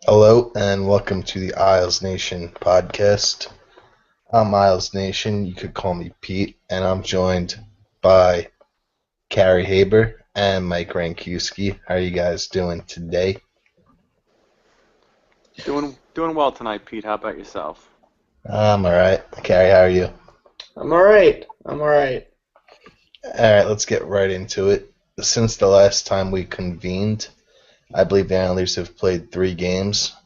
Hello and welcome to the IslesNation Podcast. I'm IslesNation. You could call me Pete, and I'm joined by Carey Haber and Mike Rankuski. How are you guys doing today? Doing well tonight, Pete. How about yourself? I'm all right. Carey, how are you? I'm all right. I'm all right. All right, let's get right into it. Since the last time we convened, I believe the Islanders have played 3 games.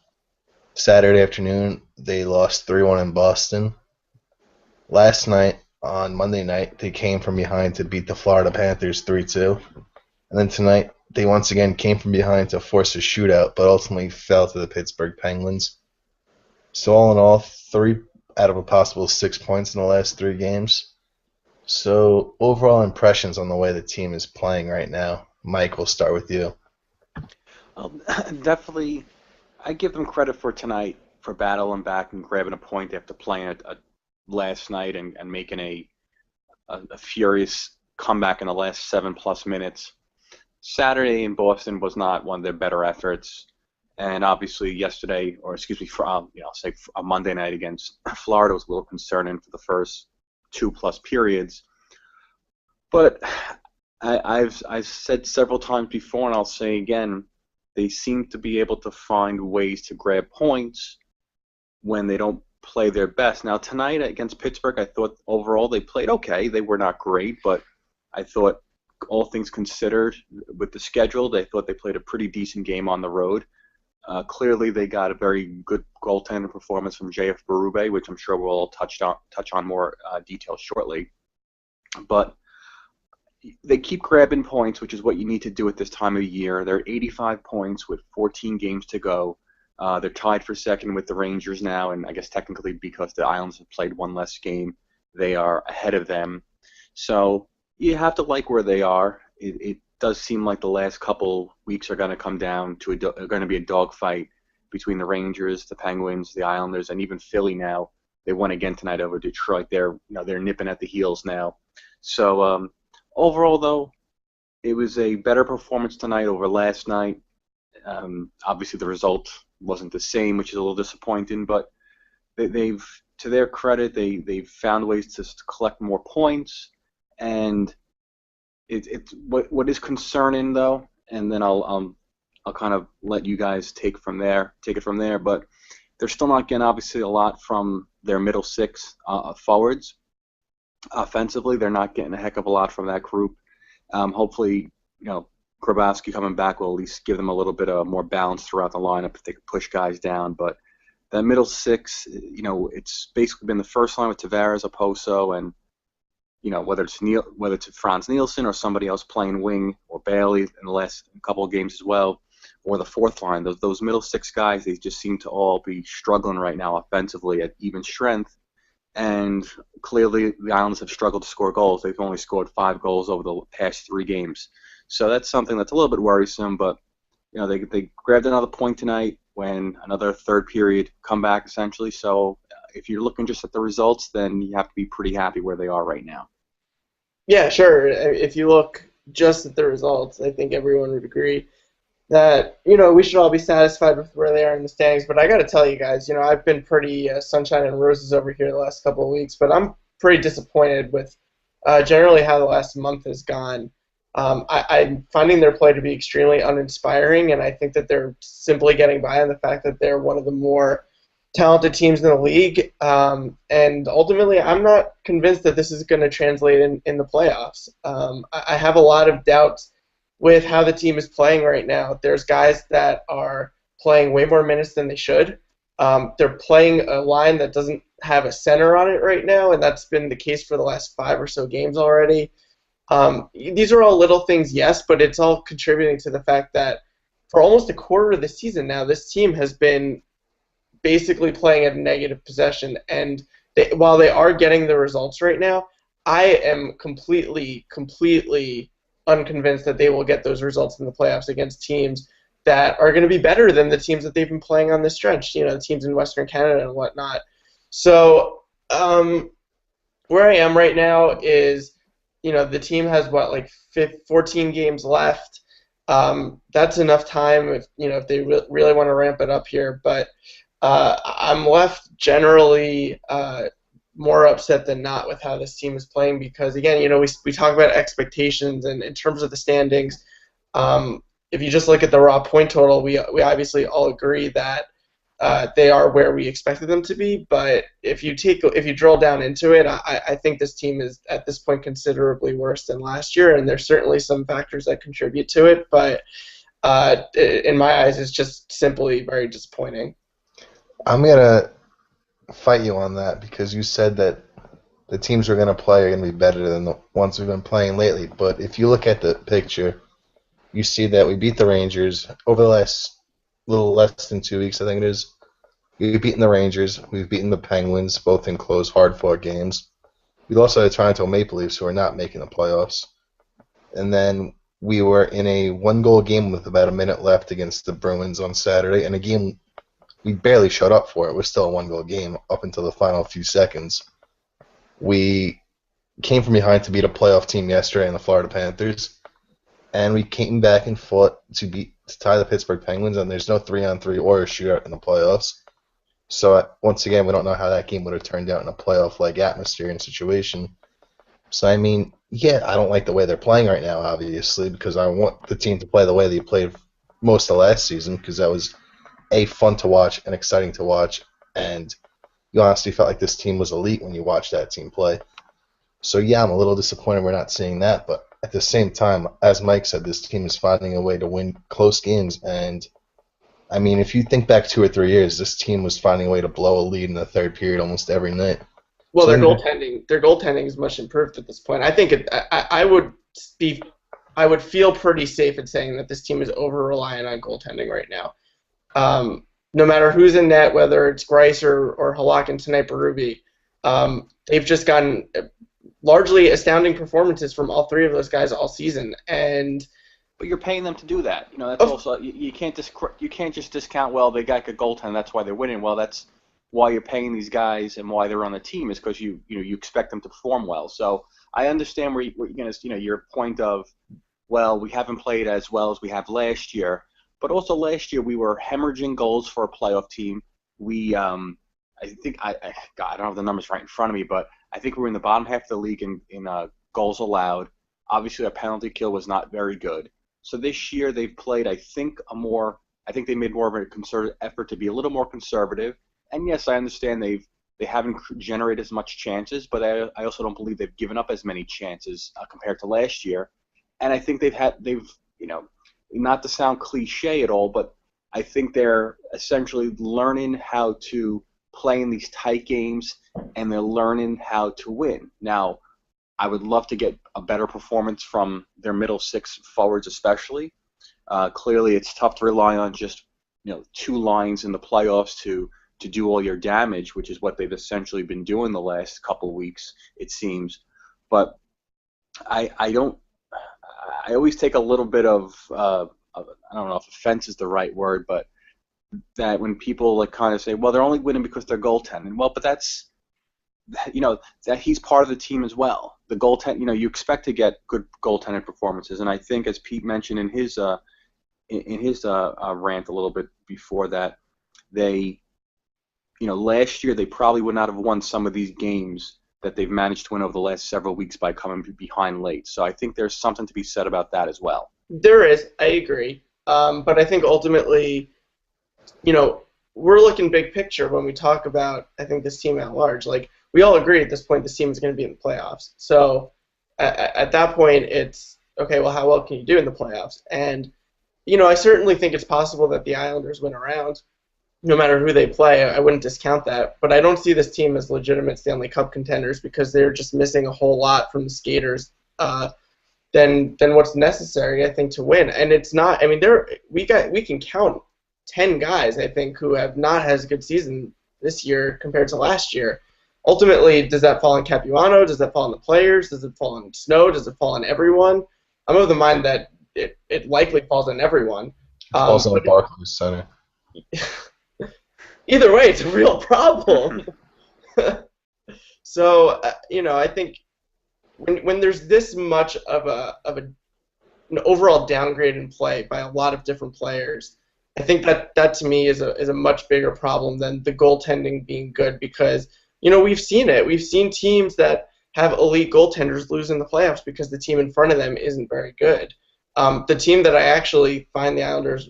Saturday afternoon, they lost 3-1 in Boston. Last night, on Monday night, they came from behind to beat the Florida Panthers 3-2. And then tonight, they once again came from behind to force a shootout, but ultimately fell to the Pittsburgh Penguins. So all in all, 3 out of a possible 6 points in the last 3 games. So overall impressions on the way the team is playing right now. Mike, we'll start with you. Um, Definitely, I give them credit for tonight for battling back and grabbing a point after playing last night and making a furious comeback in the last 7+ minutes. Saturday in Boston was not one of their better efforts, and obviously yesterday, or excuse me, for I'll say a Monday night against Florida was a little concerning for the first 2+ periods. But I've said several times before, and I'll say again, they seem to be able to find ways to grab points when they don't play their best. Now tonight against Pittsburgh, I thought overall they played okay. They were not great, but I thought all things considered, with the schedule, they thought they played a pretty decent game on the road. Clearly, they got a very good goaltending performance from JF Berube, which I'm sure we'll all touch on more detail shortly. But they keep grabbing points, which is what you need to do at this time of year. They're 85 points with 14 games to go. They're tied for second with the Rangers now, and I guess technically because the Islanders have played one less game, they are ahead of them. So you have to like where they are. It does seem like the last couple weeks are going to come down to going to be a dogfight between the Rangers, the Penguins, the Islanders, and even Philly now. They won again tonight over Detroit. They're nipping at the heels now. So overall, though, it was a better performance tonight over last night. Obviously, the result wasn't the same, which is a little disappointing. But they've, to their credit, they've found ways to collect more points. And what is concerning though, and then I'll kind of let you guys take it from there. But they're still not getting obviously a lot from their middle six forwards. Offensively, they're not getting a heck of a lot from that group. Hopefully, Grabowski coming back will at least give them a little bit of more balance throughout the lineup if they could push guys down. But that middle six, it's basically been the first line with Tavares, Oposo, and whether it's Franz Nielsen or somebody else playing wing, or Bailey in the last couple of games as well, or the fourth line. Those middle six guys, they just seem to all be struggling right now offensively at even strength. And clearly, the Islanders have struggled to score goals. They've only scored 5 goals over the past 3 games. So that's something that's a little bit worrisome. But they grabbed another point tonight when another third period comeback essentially. So if you're looking just at the results, then you have to be pretty happy where they are right now. Yeah, sure. If you look just at the results, I think everyone would agree that, we should all be satisfied with where they are in the standings. But I got to tell you guys, I've been pretty sunshine and roses over here the last couple of weeks, but I'm pretty disappointed with generally how the last month has gone. I'm finding their play to be extremely uninspiring, and I think that they're simply getting by on the fact that they're one of the more talented teams in the league. And ultimately, I'm not convinced that this is going to translate in the playoffs. I have a lot of doubts with how the team is playing right now. There's guys that are playing way more minutes than they should. They're playing a line that doesn't have a center on it right now, and that's been the case for the last 5 or so games already. These are all little things, yes, but it's all contributing to the fact that for almost a quarter of the season now, this team has been basically playing at a negative possession. And while they are getting the results right now, I am completely unconvinced that they will get those results in the playoffs against teams that are going to be better than the teams that they've been playing on this stretch, the teams in Western Canada and whatnot. So where I am right now is, the team has, 14 games left. That's enough time if they really want to ramp it up here. But I'm left generally more upset than not with how this team is playing because, again, we talk about expectations, and in terms of the standings, if you just look at the raw point total, we obviously all agree that they are where we expected them to be. But if you drill down into it, I think this team is at this point considerably worse than last year, and there's certainly some factors that contribute to it. But in my eyes, it's just simply very disappointing. I'm gonna fight you on that because you said that the teams we're gonna play are gonna be better than the ones we've been playing lately. But if you look at the picture, you see that we beat the Rangers over the last little less than 2 weeks, I think it is. We've beaten the Rangers. We've beaten the Penguins, both in close, hard-fought games. We lost to the Toronto Maple Leafs, who are not making the playoffs. And then we were in a one-goal game with about a minute left against the Bruins on Saturday, and a game we barely showed up for. It was still a one-goal game up until the final few seconds. We came from behind to beat a playoff team yesterday in the Florida Panthers, and we came back and fought to tie the Pittsburgh Penguins, and there's no 3-on-3 or a shootout in the playoffs. So once again, we don't know how that game would have turned out in a playoff-like atmosphere and situation. So, I mean, yeah, I don't like the way they're playing right now, obviously, because I want the team to play the way they played most of last season, because that was, fun to watch and exciting to watch, and you honestly felt like this team was elite when you watched that team play. So, yeah, I'm a little disappointed we're not seeing that, but at the same time, as Mike said, this team is finding a way to win close games, and I mean, if you think back 2 or 3 years, this team was finding a way to blow a lead in the third period almost every night. Well, their goaltending is much improved at this point. I think I would feel pretty safe in saying that this team is over reliant on goaltending right now. No matter who's in net, whether it's Greiss or Halak and tonight Berube, they've just gotten largely astounding performances from all three of those guys all season, But you're paying them to do that. That's also you can't just discount. Well, they got good goaltending, that's why they're winning. Well, that's why you're paying these guys and why they're on the team is because you expect them to perform well. So I understand where your point of, well, we haven't played as well as we have last year, but also last year we were hemorrhaging goals for a playoff team. We I think I don't have the numbers right in front of me, but I think we were in the bottom half of the league in goals allowed. Obviously, our penalty kill was not very good. So this year they've played, I think they made more of a concerted effort to be a little more conservative. And yes, I understand they haven't generated as much chances, but I also don't believe they've given up as many chances compared to last year. And I think they've not to sound cliche at all, but I think they're essentially learning how to play in these tight games, and they're learning how to win. Now, I would love to get a better performance from their middle six forwards especially. Clearly, it's tough to rely on just 2 lines in the playoffs to do all your damage, which is what they've essentially been doing the last couple of weeks, it seems. But I always take a little bit of I don't know if offense is the right word, but that when people kind of say, well, they're only winning because they're goaltending. Well, but that's that he's part of the team as well. The goaltend, you expect to get good goaltending performances, and I think, as Pete mentioned in his rant a little bit before that, they, last year they probably would not have won some of these games that they've managed to win over the last several weeks by coming behind late. So I think there's something to be said about that as well. There is, I agree, but I think ultimately, we're looking big picture when we talk about, I think, this team at large. Like, we all agree at this point this team is going to be in the playoffs. So at that point, it's, okay, well, how well can you do in the playoffs? And, I certainly think it's possible that the Islanders win a round, no matter who they play. I wouldn't discount that. But I don't see this team as legitimate Stanley Cup contenders because they're just missing a whole lot from the skaters than what's necessary, I think, to win. And it's not, we can count 10 guys, I think, who have not had a good season this year compared to last year. Ultimately, does that fall on Capuano? Does that fall on the players? Does it fall on Snow? Does it fall on everyone? I'm of the mind that it likely falls on everyone. It falls on the Barclays Center. Either way, it's a real problem. So, I think when there's this much of a an overall downgrade in play by a lot of different players. I think that to me is a much bigger problem than the goaltending being good, because we've seen it. We've seen teams that have elite goaltenders lose in the playoffs because the team in front of them isn't very good. The team that I actually find the Islanders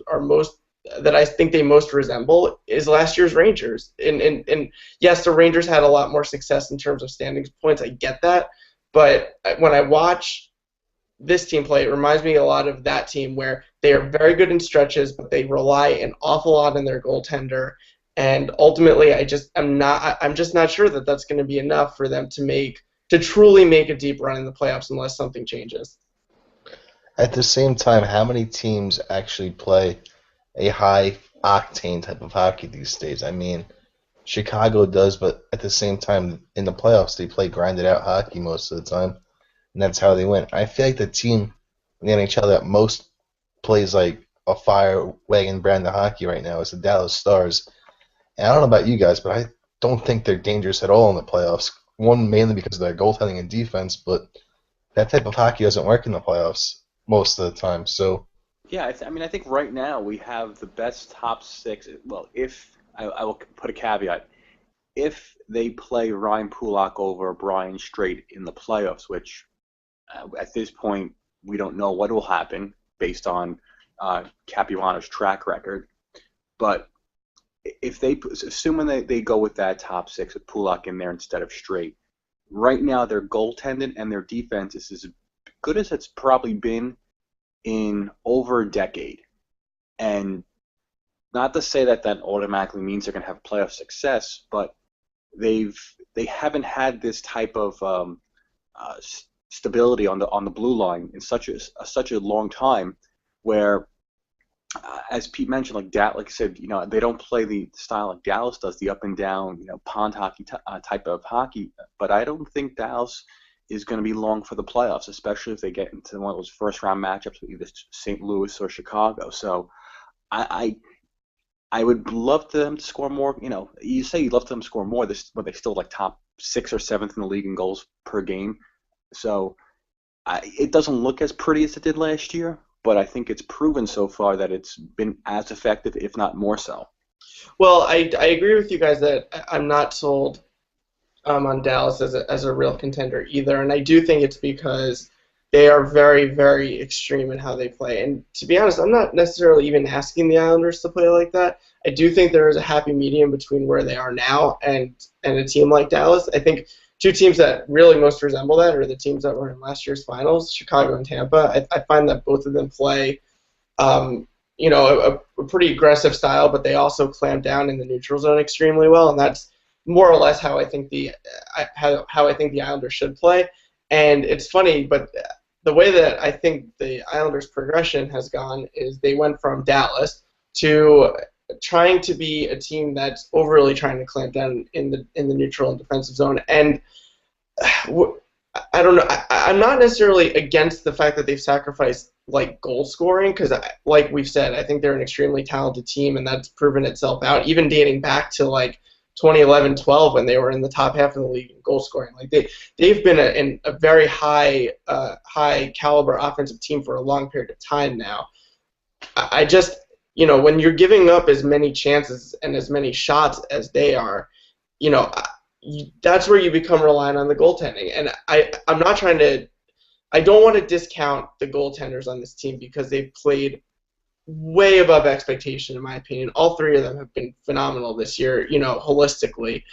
that I think they most resemble is last year's Rangers. And yes, the Rangers had a lot more success in terms of standings points. I get that. But when I watch this team play, it reminds me a lot of that team, where they are very good in stretches, but they rely an awful lot on their goaltender. And ultimately, I'm just not sure that that's going to be enough for them to truly make a deep run in the playoffs unless something changes. At the same time, how many teams actually play a high-octane type of hockey these days? I mean, Chicago does, but at the same time, in the playoffs, they play grinded-out hockey most of the time, and that's how they win. I feel like the team in the NHL that most plays like a fire wagon brand of hockey right now is the Dallas Stars. And I don't know about you guys, but I don't think they're dangerous at all in the playoffs. One, mainly because of their goaltending and defense, but that type of hockey doesn't work in the playoffs most of the time. So yeah, I think right now we have the best top six. Well, if I will put a caveat, if they play Ryan Pulock over Brian Straight in the playoffs, which at this point we don't know what will happen based on Capuano's track record, but if assuming they go with that top six with Pulock in there instead of Straight, right now their goaltending and their defense is as good as it's probably been in over a decade. And not to say that automatically means they're going to have playoff success, but they haven't had this type of stability on the blue line in such a long time, where as Pete mentioned, like I said, they don't play the style like Dallas does, the up and down, pond hockey type of hockey. But I don't think Dallas is going to be long for the playoffs, especially if they get into one of those first round matchups with either St. Louis or Chicago. So I would love them to score more. You say you'd love them to score more, but they still like top 6th or 7th in the league in goals per game. So it doesn't look as pretty as it did last year, but I think it's proven so far that it's been as effective, if not more so. Well, I agree with you guys that I'm not sold on Dallas as a real contender either, and I do think it's because they are very, very extreme in how they play. And to be honest, I'm not necessarily even asking the Islanders to play like that. I do think there is a happy medium between where they are now and a team like Dallas. I think two teams that really most resemble that are the teams that were in last year's finals, Chicago and Tampa. I find that both of them play a pretty aggressive style, but they also clamp down in the neutral zone extremely well, and that's more or less how I think the Islanders should play. And it's funny, but the way that I think the Islanders' progression has gone is they went from Dallas to trying to be a team that's overly trying to clamp down in the neutral and defensive zone. And I don't know. I'm not necessarily against the fact that they've sacrificed like goal scoring, because like we've said, I think they're an extremely talented team, and that's proven itself out, even dating back to like 2011-12 when they were in the top half of the league in goal scoring. Like they've been a very high caliber offensive team for a long period of time now. I just, when you're giving up as many chances and as many shots as they are, that's where you become reliant on the goaltending. And I'm not trying to – I don't want to discount the goaltenders on this team because they've played way above expectation, in my opinion. All three of them have been phenomenal this year, holistically.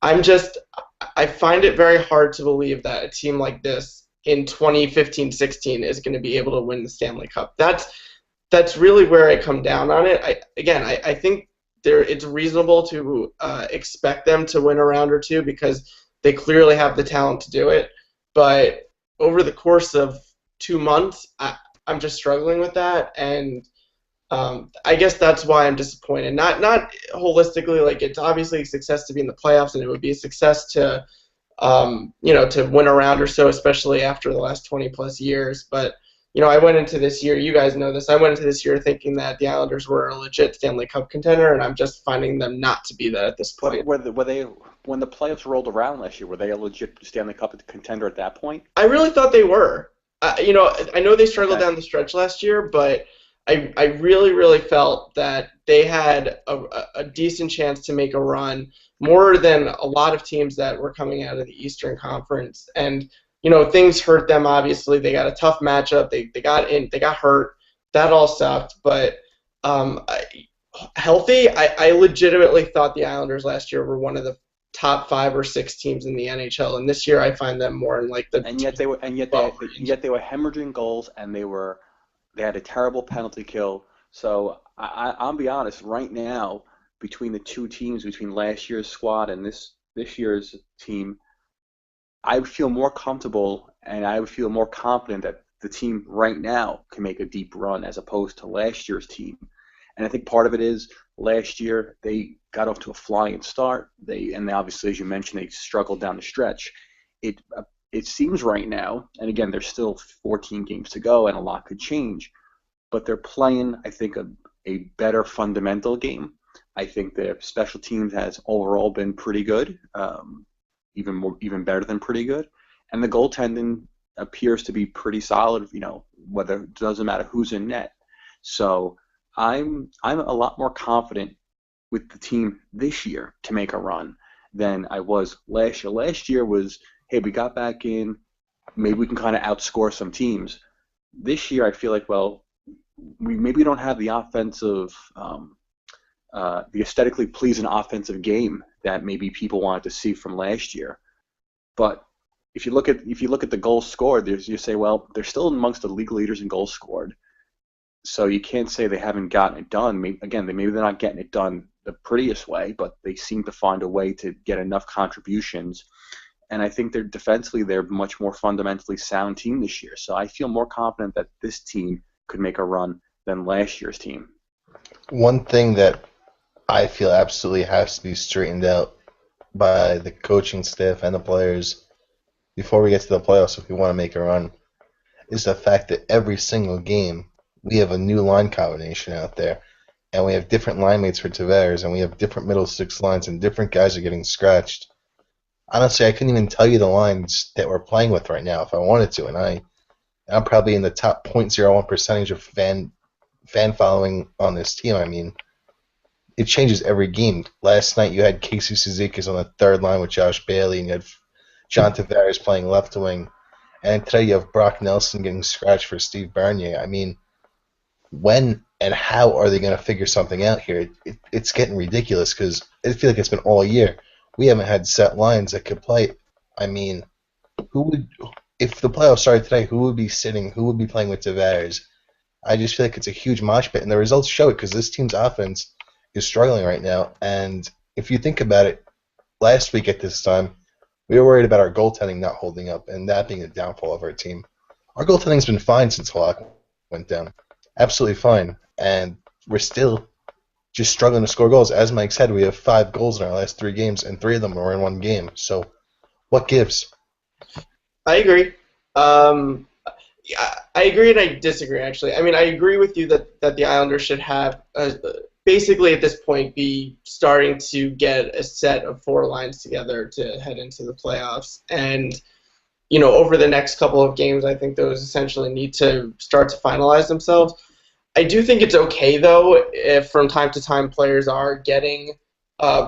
I find it very hard to believe that a team like this in 2015-16 is going to be able to win the Stanley Cup. That's really where I come down on it. I think it's reasonable to expect them to win a round or two because they clearly have the talent to do it. But over the course of 2 months, I'm just struggling with that, and I guess that's why I'm disappointed. Not holistically, like it's obviously a success to be in the playoffs, and it would be a success to to win a round or so, especially after the last 20+ years. But I went into this year, you guys know this, I went into this year thinking that the Islanders were a legit Stanley Cup contender, and I'm just finding them not to be that at this point. Were they, when the playoffs rolled around last year, were they a legit Stanley Cup contender at that point? I really thought they were. I know they struggled Okay. down the stretch last year, but I really, really felt that they had a decent chance to make a run, more than a lot of teams that were coming out of the Eastern Conference. And, things hurt them, obviously. They got a tough matchup. They got hurt. That all sucked. But healthy, I legitimately thought the Islanders last year were one of the top 5 or 6 teams in the NHL, and this year I find them more in like the And yet they were hemorrhaging goals, and they had a terrible penalty kill. So I'll be honest, right now, between the two teams, between last year's squad and this year's team, I would feel more comfortable and I would feel more confident that the team right now can make a deep run as opposed to last year's team. And I think part of it is last year they got off to a flying start. And obviously, as you mentioned, they struggled down the stretch. It seems right now, and again, there's still 14 games to go, and a lot could change. But they're playing, I think, a better fundamental game. I think their special teams has overall been pretty good, even better than pretty good, and the goaltending appears to be pretty solid. Whether it doesn't matter who's in net. So I'm a lot more confident with the team this year to make a run than I was last year. Last year was, hey, we got back in, maybe we can kind of outscore some teams. This year I feel like, well, we maybe don't have the offensive, the aesthetically pleasing offensive game that maybe people wanted to see from last year. But if you look at the goals scored, you say, well, they're still amongst the league leaders in goals scored. So you can't say they haven't gotten it done. Maybe they're not getting it done the prettiest way, but they seem to find a way to get enough contributions. And I think defensively they're a much more fundamentally sound team this year. So I feel more confident that this team could make a run than last year's team. One thing that I feel absolutely has to be straightened out by the coaching staff and the players before we get to the playoffs, if we want to make a run, is the fact that every single game we have a new line combination out there, and we have different line mates for Tavares, and we have different middle six lines, and different guys are getting scratched. Honestly, I couldn't even tell you the lines that we're playing with right now if I wanted to, and I'm probably in the top 0.01 percentage of fan following on this team. I mean, it changes every game. Last night you had Casey Cizikas on the third line with Josh Bailey, and you had John Tavares playing left wing, and today you have Brock Nelson getting scratched for Steve Bernier. I mean, when and how are they going to figure something out here? It's getting ridiculous because I feel like it's been all year. We haven't had set lines that could play. I mean, if the playoffs started today, who would be sitting? Who would be playing with Tavares? I just feel like it's a huge mosh pit, and the results show it because this team's offense is struggling right now. And if you think about it, last week at this time, we were worried about our goaltending not holding up and that being a downfall of our team. Our goaltending's been fine since Halak went down. Absolutely fine. And we're still just struggling to score goals. As Mike said, we have 5 goals in our last 3 games, and 3 of them were in one game. So what gives? I agree. I agree and I disagree, actually. I mean, I agree with you that the Islanders should have, basically at this point, be starting to get a set of 4 lines together to head into the playoffs. And, over the next couple of games, I think those essentially need to start to finalize themselves. I do think it's okay, though, if from time to time players are getting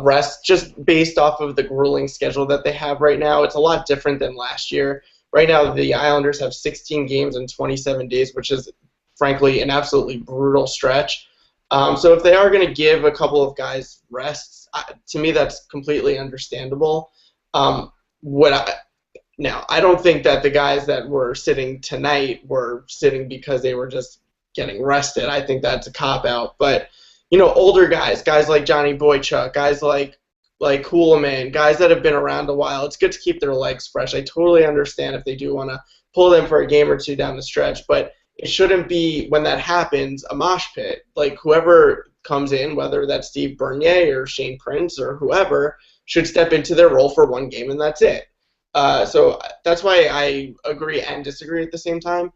rest just based off of the grueling schedule that they have right now. It's a lot different than last year. Right now, the Islanders have 16 games in 27 days, which is, frankly, an absolutely brutal stretch. So if they are going to give a couple of guys rests, to me that's completely understandable. Now, I don't think that the guys that were sitting tonight were sitting because they were just getting rested. I think that's a cop-out. But, older guys like Johnny Boychuk, guys like Hulaman, guys that have been around a while, it's good to keep their legs fresh. I totally understand if they do want to pull them for a game or 2 down the stretch, but it shouldn't be, when that happens, a mosh pit. Like, whoever comes in, whether that's Steve Bernier or Shane Prince or whoever, should step into their role for 1 game, and that's it. So that's why I agree and disagree at the same time,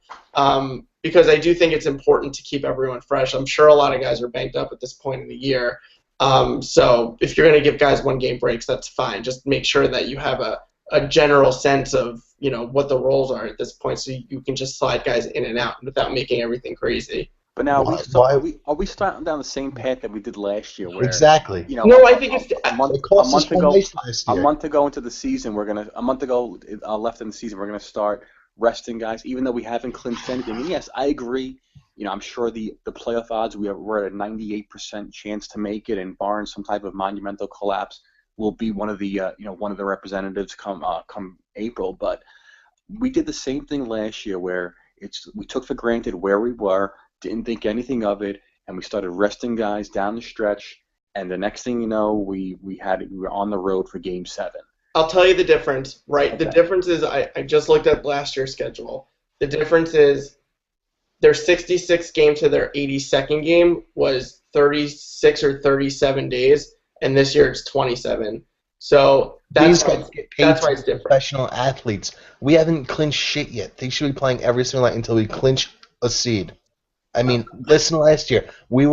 because I do think it's important to keep everyone fresh. I'm sure a lot of guys are banked up at this point in the year. So if you're going to give guys 1 game breaks, that's fine. Just make sure that you have a a general sense of, what the roles are at this point, so you can just slide guys in and out without making everything crazy. But now Why? are we starting down the same path that we did last year, where Exactly. No, I think it's a month It cost us ago last a year. month ago into the season a month ago left in the season we're gonna start resting guys, even though we haven't clinched anything. And yes, I agree. I'm sure the playoff odds we're at a 98% chance to make it, and barring some type of monumental collapse, will be one of the one of the representatives come April. But we did the same thing last year, where we took for granted where we were, didn't think anything of it, and we started resting guys down the stretch. And the next thing you know, we were on the road for Game 7. I'll tell you the difference, right? Okay. The difference is I just looked at last year's schedule. The difference is their 66th game to their 82nd game was 36 or 37 days, and this year it's 27. So These that's guys why get paid it's to be different. professional athletes. We haven't clinched shit yet. They should be playing every single night until we clinch a seed. I mean, listen, last year we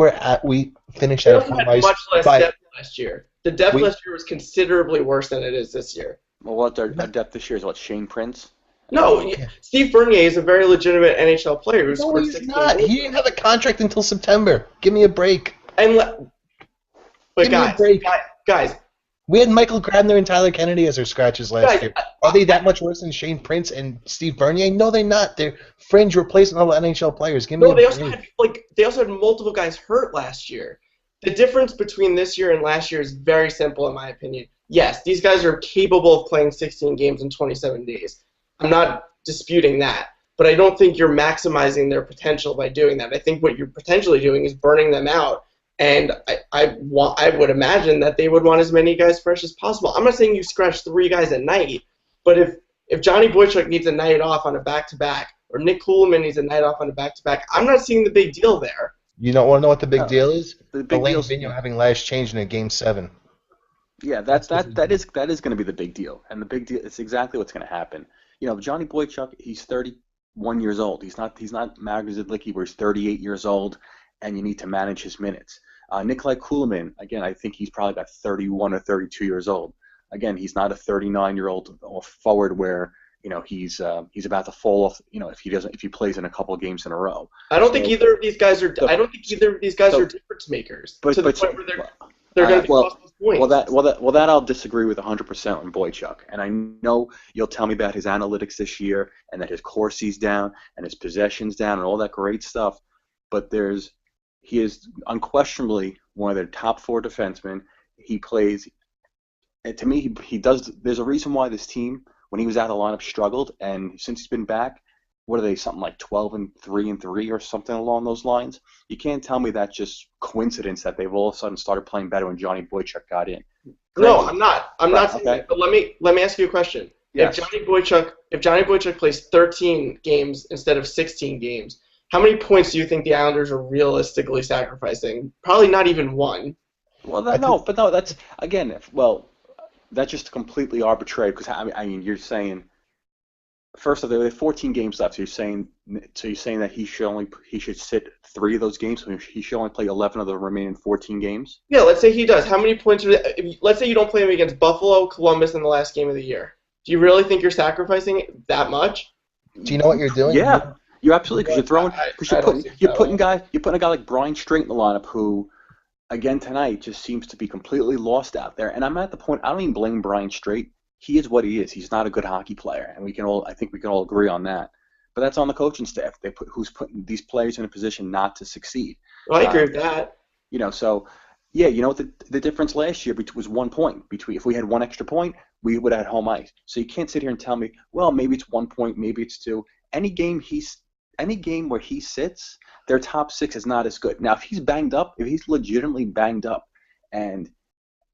finished They at a also had point much less by depth last year. The depth last year was considerably worse than it is this year. Well, what our depth this year is, what, Shane Prince? No, Steve Bernier is a very legitimate NHL player who No, scored he's 16 not. goals. He didn't have a contract until September. Give me a break. But Give me a break. guys, We had Michael Grabner and Tyler Kennedy as our scratches last Guys, year. Are they that much worse than Shane Prince and Steve Bernier? No, they're not. They're fringe replacement level NHL players. Give me no, a they break. also had multiple guys hurt last year. The difference between this year and last year is very simple, in my opinion. Yes, these guys are capable of playing 16 games in 27 days. I'm not disputing that, but I don't think you're maximizing their potential by doing that. I think what you're potentially doing is burning them out, and I would imagine that they would want as many guys fresh as possible. I'm not saying you scratch 3 guys at night, but if Johnny Boychuk needs a night off on a back-to-back, or Nick Kuhlman needs a night off on a back-to-back, I'm not seeing the big deal there. You don't want to know what the big deal is? The big Lane deal. Vigneault having last changed in a Game 7. Yeah, that is going to be the big deal, and the big deal is exactly what's going to happen. Johnny Boychuk, he's 31 years old. He's not Magnus Zidlicki, where he's 38 years old, and you need to manage his minutes. Nikolai Kuhlman, again, I think he's probably about 31 or 32 years old. Again, he's not a 39-year-old forward where he's about to fall off. If he plays in a couple of games in a row. I don't think either of these guys are. I don't think either of these guys are difference makers to the point where they're going to be costing points. Well, that I'll disagree with 100% on Boychuk. And I know you'll tell me about his analytics this year, and that his Corsi's down, and his possessions down, and all that great stuff. But he is unquestionably one of their top 4 defensemen. He plays. And to me, he does. There's a reason why this team, when he was out of the lineup, struggled, and since he's been back, what are they, something like 12-3-3 or something along those lines? You can't tell me that's just coincidence that they've all of a sudden started playing better when Johnny Boychuk got in. No, I'm not. I'm not saying okay. that. But let me ask you a question. Yes. If Johnny Boychuk plays 13 games instead of 16 games, how many points do you think the Islanders are realistically sacrificing? Probably not even 1. Well, that's again. That's just completely arbitrary, because I mean, you're saying, first of all, there are 14 games left. So you're saying that he should sit 3 of those games, so he should only play 11 of the remaining 14 games. Yeah, let's say he does. How many points let's say you don't play him against Buffalo, Columbus in the last game of the year. Do you really think you're sacrificing that much? Do you know what you're doing? Yeah, you absolutely, because you're putting a guy like Brian Strait in the lineup, who, again tonight, just seems to be completely lost out there. And I'm at the point, I don't even blame Brian Strait. He is what he is. He's not a good hockey player, and I think we can all agree on that. But that's on the coaching staff. Who's putting these players in a position not to succeed. Well, I agree with that. So yeah, what the difference last year was 1 point. If we had 1 extra point, we would have had home ice. So you can't sit here and tell me, well, maybe it's 1 point, maybe it's 2. Any game where he sits, their top 6 is not as good. Now, if he's banged up, if he's legitimately banged up, and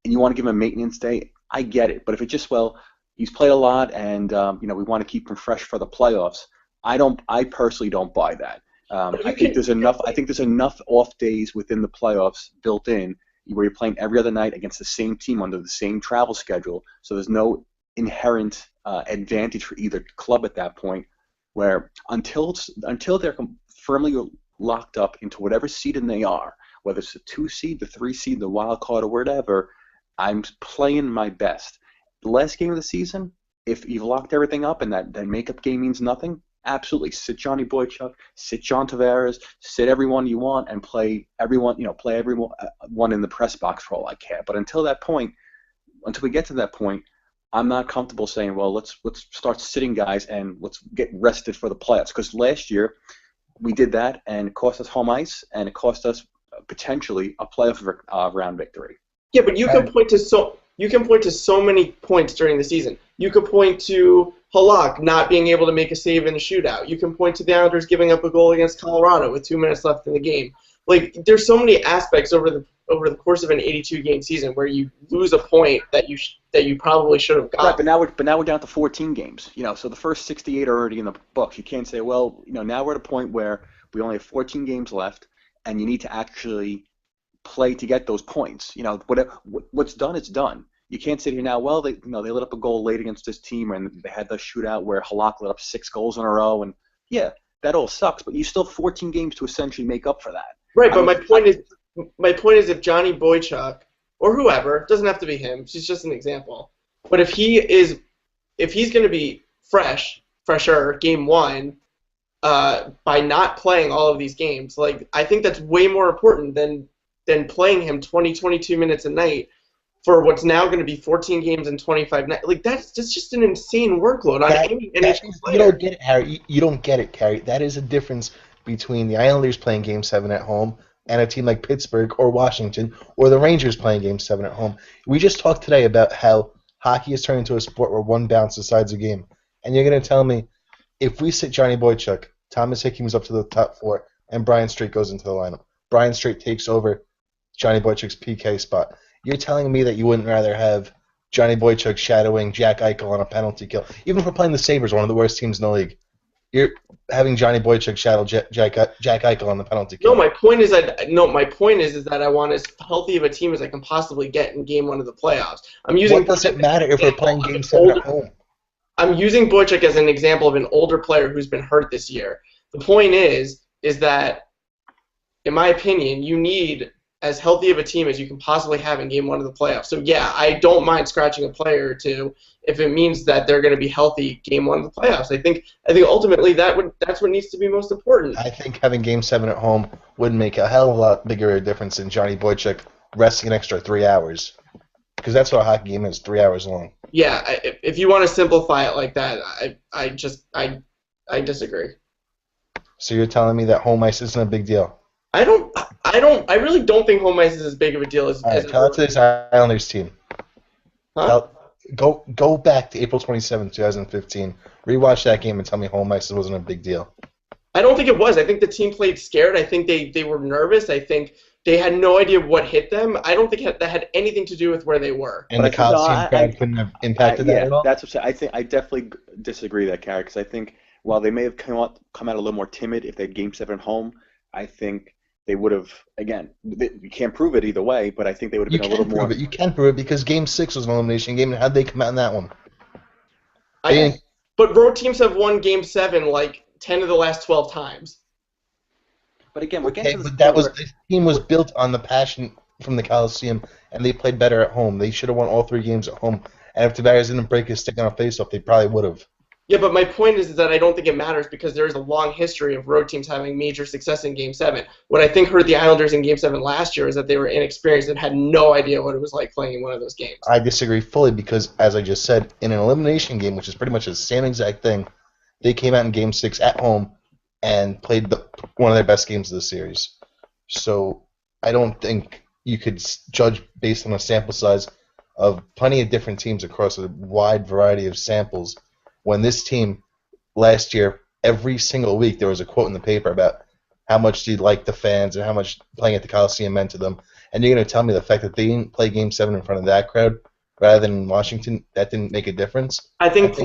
you want to give him a maintenance day, I get it. But if it's just, he's played a lot, and we want to keep him fresh for the playoffs, I personally don't buy that. I think there's enough off days within the playoffs built in, where you're playing every other night against the same team under the same travel schedule. So there's no inherent advantage for either club at that point. Where until they're firmly locked up into whatever seeding they are, whether it's the 2 seed, the 3 seed, the wild card, or whatever, I'm playing my best. The last game of the season, if you've locked everything up and that makeup game means nothing, absolutely sit Johnny Boychuk, sit John Tavares, sit everyone you want, and play everyone. Play everyone one in the press box for all I care. But until we get to that point, I'm not comfortable saying, well, let's start sitting guys and let's get rested for the playoffs. Because last year we did that and it cost us home ice and it cost us potentially a playoff round victory. Yeah, but you can point to so many points during the season. You could point to Halak not being able to make a save in a shootout. You can point to the Islanders giving up a goal against Colorado with 2 minutes left in the game. Like, there's so many aspects over the course of an 82-game season where you lose a point that you probably should have gotten. Right, but now we're down to 14 games. So the first 68 are already in the books. You can't say, well, now we're at a point where we only have 14 games left, and you need to actually play to get those points. What's done, it's done. You can't sit here now. Well, they let up a goal late against this team, and they had the shootout where Halak let up 6 goals in a row, and yeah, that all sucks. But you still have 14 games to essentially make up for that. Right, but my point is if Johnny Boychuk or whoever, it doesn't have to be him, it's just an example. But if he's going to be fresher game 1 by not playing all of these games, like, I think that's way more important than playing him 22 minutes a night for what's now going to be 14 games and 25 nights. Like, that's just an insane workload on any NHL player. You don't get it, Harry. You don't get it, Carey. That is a difference between the Islanders playing Game 7 at home and a team like Pittsburgh or Washington or the Rangers playing Game 7 at home. We just talked today about how hockey is turning into a sport where one bounce decides a game. And you're going to tell me if we sit Johnny Boychuk, Thomas Hickey moves up to the top 4, and Brian Strait goes into the lineup. Brian Strait takes over Johnny Boychuk's PK spot. You're telling me that you wouldn't rather have Johnny Boychuk shadowing Jack Eichel on a penalty kill? Even if we're playing the Sabres, one of the worst teams in the league, you're having Johnny Boychuk shadow Jack Eichel on the penalty kill. No, my point is that I want as healthy of a team as I can possibly get in Game 1 of the playoffs. What does it matter if we're playing Game 7 at home? I'm using Boychuk as an example of an older player who's been hurt this year. The point is that, in my opinion, you need as healthy of a team as you can possibly have in Game 1 of the playoffs. So, yeah, I don't mind scratching a player or two if it means that they're going to be healthy Game 1 of the playoffs. I think ultimately that's what needs to be most important. I think having Game 7 at home would make a hell of a lot bigger difference than Johnny Boychuk resting an extra 3 hours. Because that's what a hockey game is, 3 hours long. Yeah, if you want to simplify it like that, I disagree. So you're telling me that home ice isn't a big deal? I really don't think home ice is as big of a deal as. All right, tell it to this Islanders team. Huh? Go back to April 27, 2015. Rewatch that game and tell me home ice wasn't a big deal. I don't think it was. I think the team played scared. I think they were nervous. I think they had no idea what hit them. I don't think that had anything to do with where they were. And the Coliseum crowd couldn't have impacted that at all? That's what I'm saying. I definitely disagree with that, Carey, because I think while they may have come out a little more timid if they had Game 7 at home, I think they would have, again, you can't prove it either way, but I think they would have been a little more. You can prove it because Game 6 was an elimination game, and how'd they come out in that one? But road teams have won Game 7 like 10 of the last 12 times. But again, we're getting to this the team was built on the passion from the Coliseum, and they played better at home. They should have won all 3 games at home. And if Tavares didn't break his stick on a faceoff, they probably would have. Yeah, but my point is that I don't think it matters because there is a long history of road teams having major success in Game 7. What I think hurt the Islanders in Game 7 last year is that they were inexperienced and had no idea what it was like playing in one of those games. I disagree fully because, as I just said, in an elimination game, which is pretty much the same exact thing, they came out in Game 6 at home and played one of their best games of the series. So I don't think you could judge based on a sample size of plenty of different teams across a wide variety of samples. When this team, last year, every single week there was a quote in the paper about how much they liked the fans and how much playing at the Coliseum meant to them. And you're going to tell me the fact that they didn't play Game 7 in front of that crowd rather than in Washington, that didn't make a difference? I think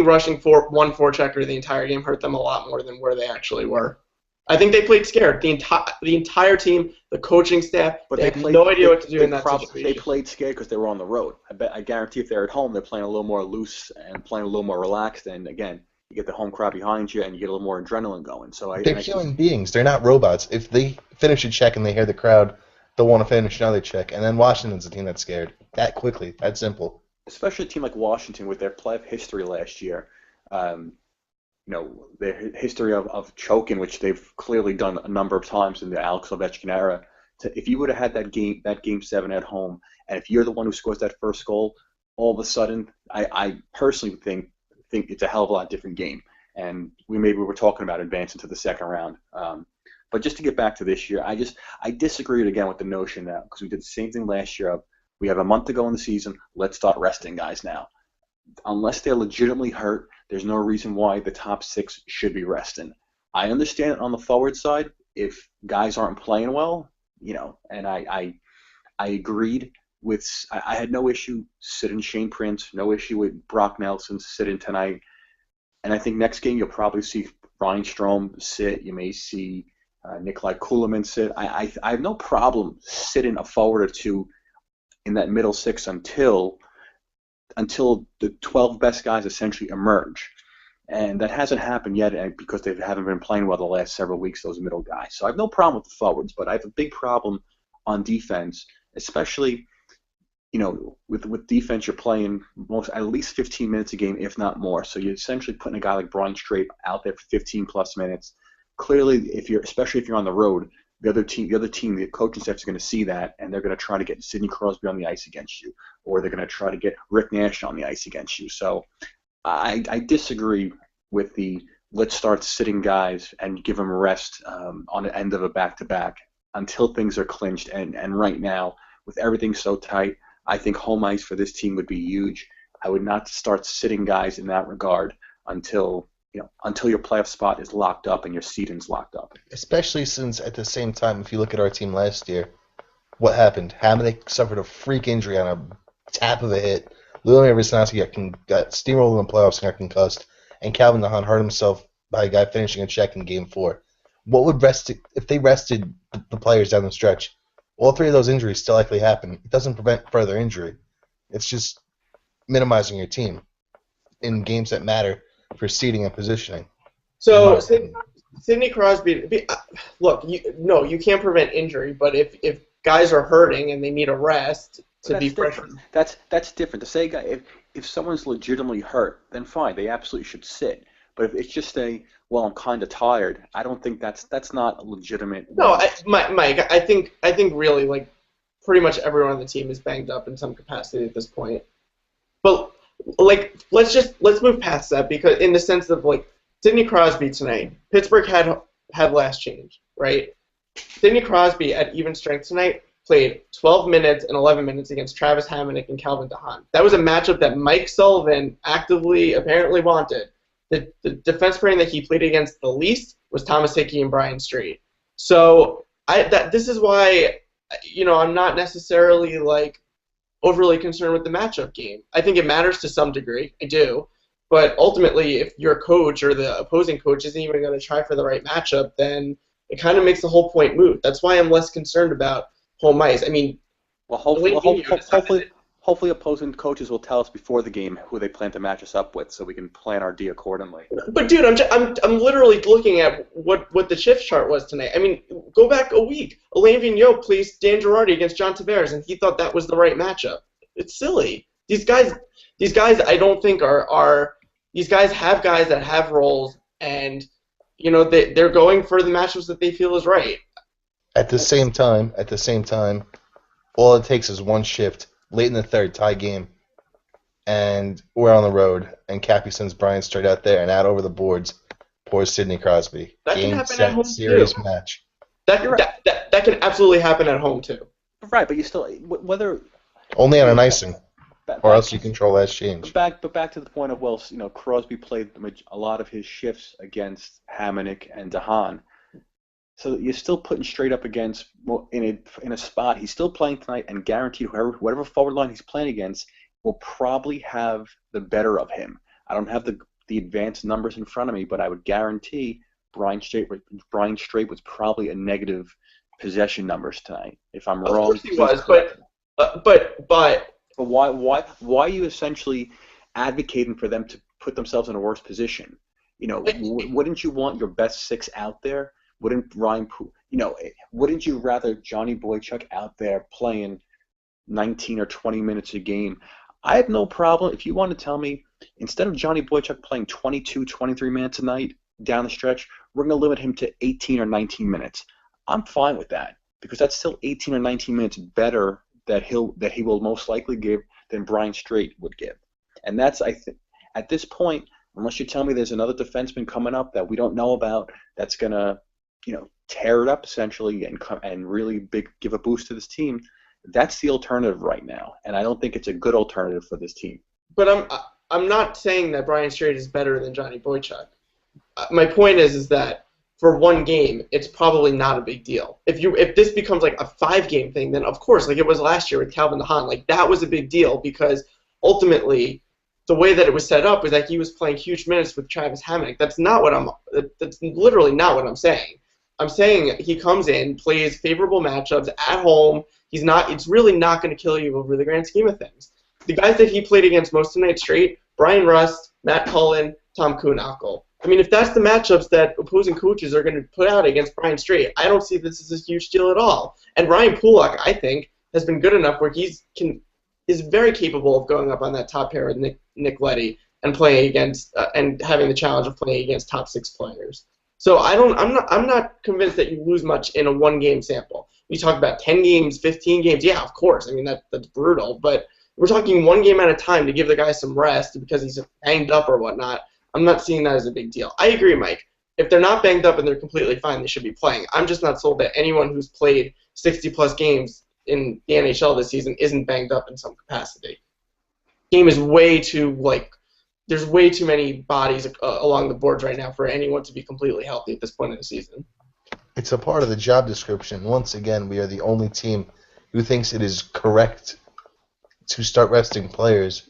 rushing one forechecker the entire game hurt them a lot more than where they actually were. I think they played scared. The entire team, the coaching staff, but they had no idea what to do in that situation. They played scared because they were on the road. I guarantee if they're at home, they're playing a little more loose and playing a little more relaxed. And again, you get the home crowd behind you and you get a little more adrenaline going. So they're human beings. They're not robots. If they finish a check and they hear the crowd, they'll want to finish another check. And then Washington's a team that's scared. That quickly. That simple. especially a team like Washington with their playoff history last year. Their history of choking, which they've clearly done a number of times in the Alex Ovechkin era. If you would have had that game 7 at home, and if you're the one who scores that first goal, all of a sudden, I personally think it's a hell of a lot different game. And we were talking about advancing to the second round. But just to get back to this year, I disagreed again with the notion that because we did the same thing last year of we have a month to go in the season, let's start resting guys now. Unless they're legitimately hurt, there's no reason why the top 6 should be resting. I understand on the forward side if guys aren't playing well, and I agreed with I had no issue sitting Shane Prince, no issue with Brock Nelson sitting tonight. And I think next game you'll probably see Brian Strome sit. You may see Nikolai Kulemin sit. I have no problem sitting a forward or two in that middle 6 until the 12 best guys essentially emerge. And that hasn't happened yet because they haven't been playing well the last several weeks, those middle guys. So I have no problem with the forwards, but I have a big problem on defense, especially, with defense you're playing at least 15 minutes a game, if not more. So you're essentially putting a guy like Brian Straight out there for 15 plus minutes. Clearly, especially if you're on the road, the other team, the coaching staff is going to see that, and they're going to try to get Sidney Crosby on the ice against you, or they're going to try to get Rick Nash on the ice against you. So I disagree with the let's start sitting guys and give them a rest on the end of a back-to-back until things are clinched. And right now, with everything so tight, I think home ice for this team would be huge. I would not start sitting guys in that regard until your playoff spot is locked up and your seeding's locked up. Especially since at the same time, if you look at our team last year, what happened? Hamonic suffered a freak injury on a tap of a hit. Lilian Visnowski got steamrolled in the playoffs and got concussed. And Calvin DeHaan hurt himself by a guy finishing a check in Game 4. What would if they rested the players down the stretch? All 3 of those injuries still likely happen. It doesn't prevent further injury. It's just minimizing your team in games that matter for seeding and positioning. So Sidney Crosby, look, you can't prevent injury, but if guys are hurting and they need a rest to be fresh. That's different. To say if someone's legitimately hurt, then fine, they absolutely should sit. But if it's just I'm kind of tired, I don't think that's not a legitimate. No, Mike, I think really like pretty much everyone on the team is banged up in some capacity at this point. But like let's move past that, because in the sense of like Sidney Crosby tonight, Pittsburgh had last change, right? Sidney Crosby at even strength tonight played 12 minutes and 11 minutes against Travis Hamonic and Calvin DeHaan. That was a matchup that Mike Sullivan actively apparently wanted. The defense pairing that he played against the least was Thomas Hickey and Brian Straight. So this is why I'm not necessarily like overly concerned with the matchup game. I think it matters to some degree. I do. But ultimately, if your coach or the opposing coach isn't even going to try for the right matchup, then it kind of makes the whole point moot. That's why I'm less concerned about home ice. I mean, hopefully opposing coaches will tell us before the game who they plan to match us up with, so we can plan our D accordingly. But dude, I'm literally looking at what the shift chart was tonight. I mean, go back a week. Alain Vigneault plays Dan Girardi against John Tavares, and he thought that was the right matchup. It's silly. These guys, I don't think are. These guys have guys that have roles, and they're going for the matchups that they feel is right. At the same time, all it takes is one shift late in the third, tie game, and we're on the road, and Cappy sends Brian straight out there and out over the boards. Poor Sidney Crosby. That game, can happen set, at home serious too. Match. That can absolutely happen at home too. Right, but you still whether only on an icing, or else you control last change. But back to the point of Crosby played a lot of his shifts against Hamonic and DeHaan. So you're still putting straight up against in a spot. He's still playing tonight, and guaranteed whatever forward line he's playing against will probably have the better of him. I don't have the advanced numbers in front of me, but I would guarantee Brian Straight was probably a negative possession numbers tonight. If I'm wrong, of course he was, but why are you essentially advocating for them to put themselves in a worse position? Wouldn't you want your best 6 out there? Wouldn't wouldn't you rather Johnny Boychuk out there playing 19 or 20 minutes a game? I have no problem if you want to tell me instead of Johnny Boychuk playing 22, 23 minutes a night down the stretch, we're going to limit him to 18 or 19 minutes. I'm fine with that because that's still 18 or 19 minutes better that he will most likely give than Brian Strait would give. And that's, I think, at this point, unless you tell me there's another defenseman coming up that we don't know about that's going to, tear it up essentially and really give a boost to this team, that's the alternative right now. And I don't think it's a good alternative for this team. But I'm not saying that Brian Strait is better than Johnny Boychuk. My point is that for one game, it's probably not a big deal. If this becomes like a 5-game thing, then of course, like it was last year with Calvin DeHaan, like that was a big deal because ultimately the way that it was set up was that he was playing huge minutes with Travis Hamonic. That's literally not what I'm saying. I'm saying he comes in, plays favorable matchups at home. It's really not going to kill you over the grand scheme of things. The guys that he played against most of the night straight, Brian Rust, Matt Cullen, Tom Kuhnhackl. I mean, if that's the matchups that opposing coaches are going to put out against Brian Strait, I don't see this as a huge deal at all. And Ryan Pulock, I think, has been good enough where is very capable of going up on that top pair with Nick Leddy and playing against and having the challenge of playing against top 6 players. So I'm not convinced that you lose much in a 1-game sample. You talk about 10 games, 15 games, yeah, of course. I mean that's brutal, but we're talking 1 game at a time to give the guy some rest because he's banged up or whatnot. I'm not seeing that as a big deal. I agree, Mike. If they're not banged up and they're completely fine, they should be playing. I'm just not sold that anyone who's played 60-plus games in the NHL this season isn't banged up in some capacity. Game is way too, there's way too many bodies along the boards right now for anyone to be completely healthy at this point in the season. It's a part of the job description. Once again, we are the only team who thinks it is correct to start resting players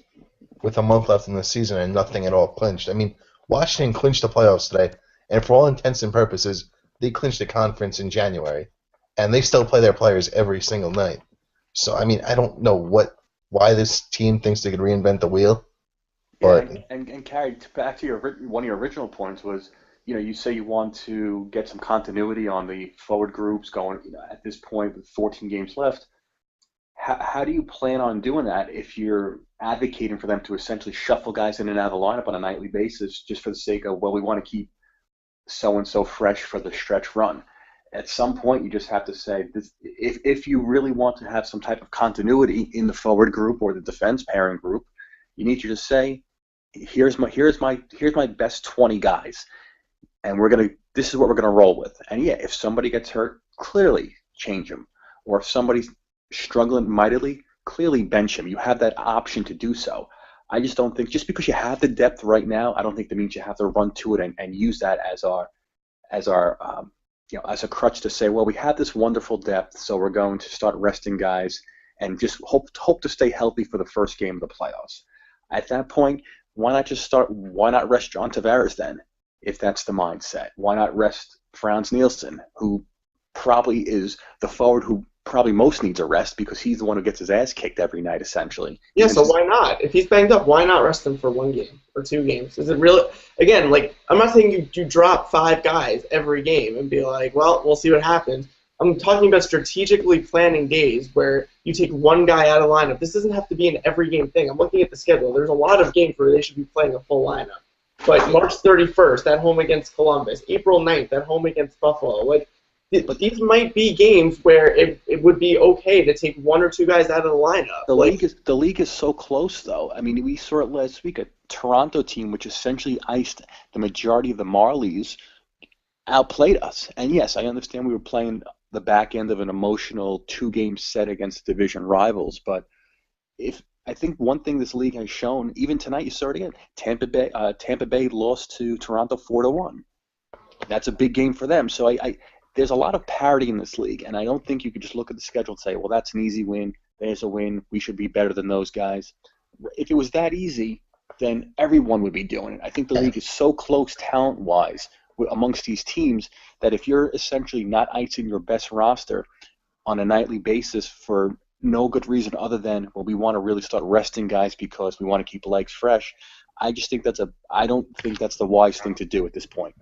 with a month left in the season and nothing at all clinched. I mean, Washington clinched the playoffs today, and for all intents and purposes, they clinched the conference in January, and they still play their players every single night. So, I mean, I don't know why this team thinks they could reinvent the wheel. But yeah, and Carey, back to one of your original points was, you say you want to get some continuity on the forward groups going, at this point with 14 games left. How do you plan on doing that if you're advocating for them to essentially shuffle guys in and out of the lineup on a nightly basis just for the sake of, well, we want to keep so-and-so fresh for the stretch run? At some point, you just have to say, if you really want to have some type of continuity in the forward group or the defense pairing group, you need to just say, here's my best 20 guys, and this is what we're gonna roll with. And yeah, if somebody gets hurt, clearly change them, or if somebody's struggling mightily, clearly bench him. You have that option to do so. I just don't think just because you have the depth right now, I don't think that means you have to run to it and use that as a crutch to say, well, we have this wonderful depth, so we're going to start resting guys and just hope to stay healthy for the first game of the playoffs. At that point, why not rest John Tavares then, if that's the mindset? Why not rest Franz Nielsen, who probably is the forward who probably most needs a rest because he's the one who gets his ass kicked every night, essentially. Yeah, so why not? If he's banged up, why not rest him for 1 game or 2 games? Is it really, again, I'm not saying you drop 5 guys every game and be like, well, we'll see what happens. I'm talking about strategically planning days where you take 1 guy out of the lineup. This doesn't have to be an every game thing. I'm looking at the schedule. There's a lot of games where they should be playing a full lineup. But March 31st, at home against Columbus. April 9th, at home against Buffalo. But these might be games where it would be okay to take 1 or 2 guys out of the lineup. The league is so close, though. I mean, we saw it last week. A Toronto team, which essentially iced the majority of the Marlies, outplayed us. And yes, I understand we were playing the back end of an emotional 2-game set against division rivals. But I think one thing this league has shown, even tonight, you saw it again. Tampa Bay lost to Toronto 4-1. That's a big game for them. So there's a lot of parity in this league, and I don't think you could just look at the schedule and say, well, that's an easy win, there's a win, we should be better than those guys. If it was that easy, then everyone would be doing it. I think the league is so close talent-wise amongst these teams that if you're essentially not icing your best roster on a nightly basis for no good reason other than, well, we want to really start resting guys because we want to keep legs fresh, I just think I don't think that's the wise thing to do at this point.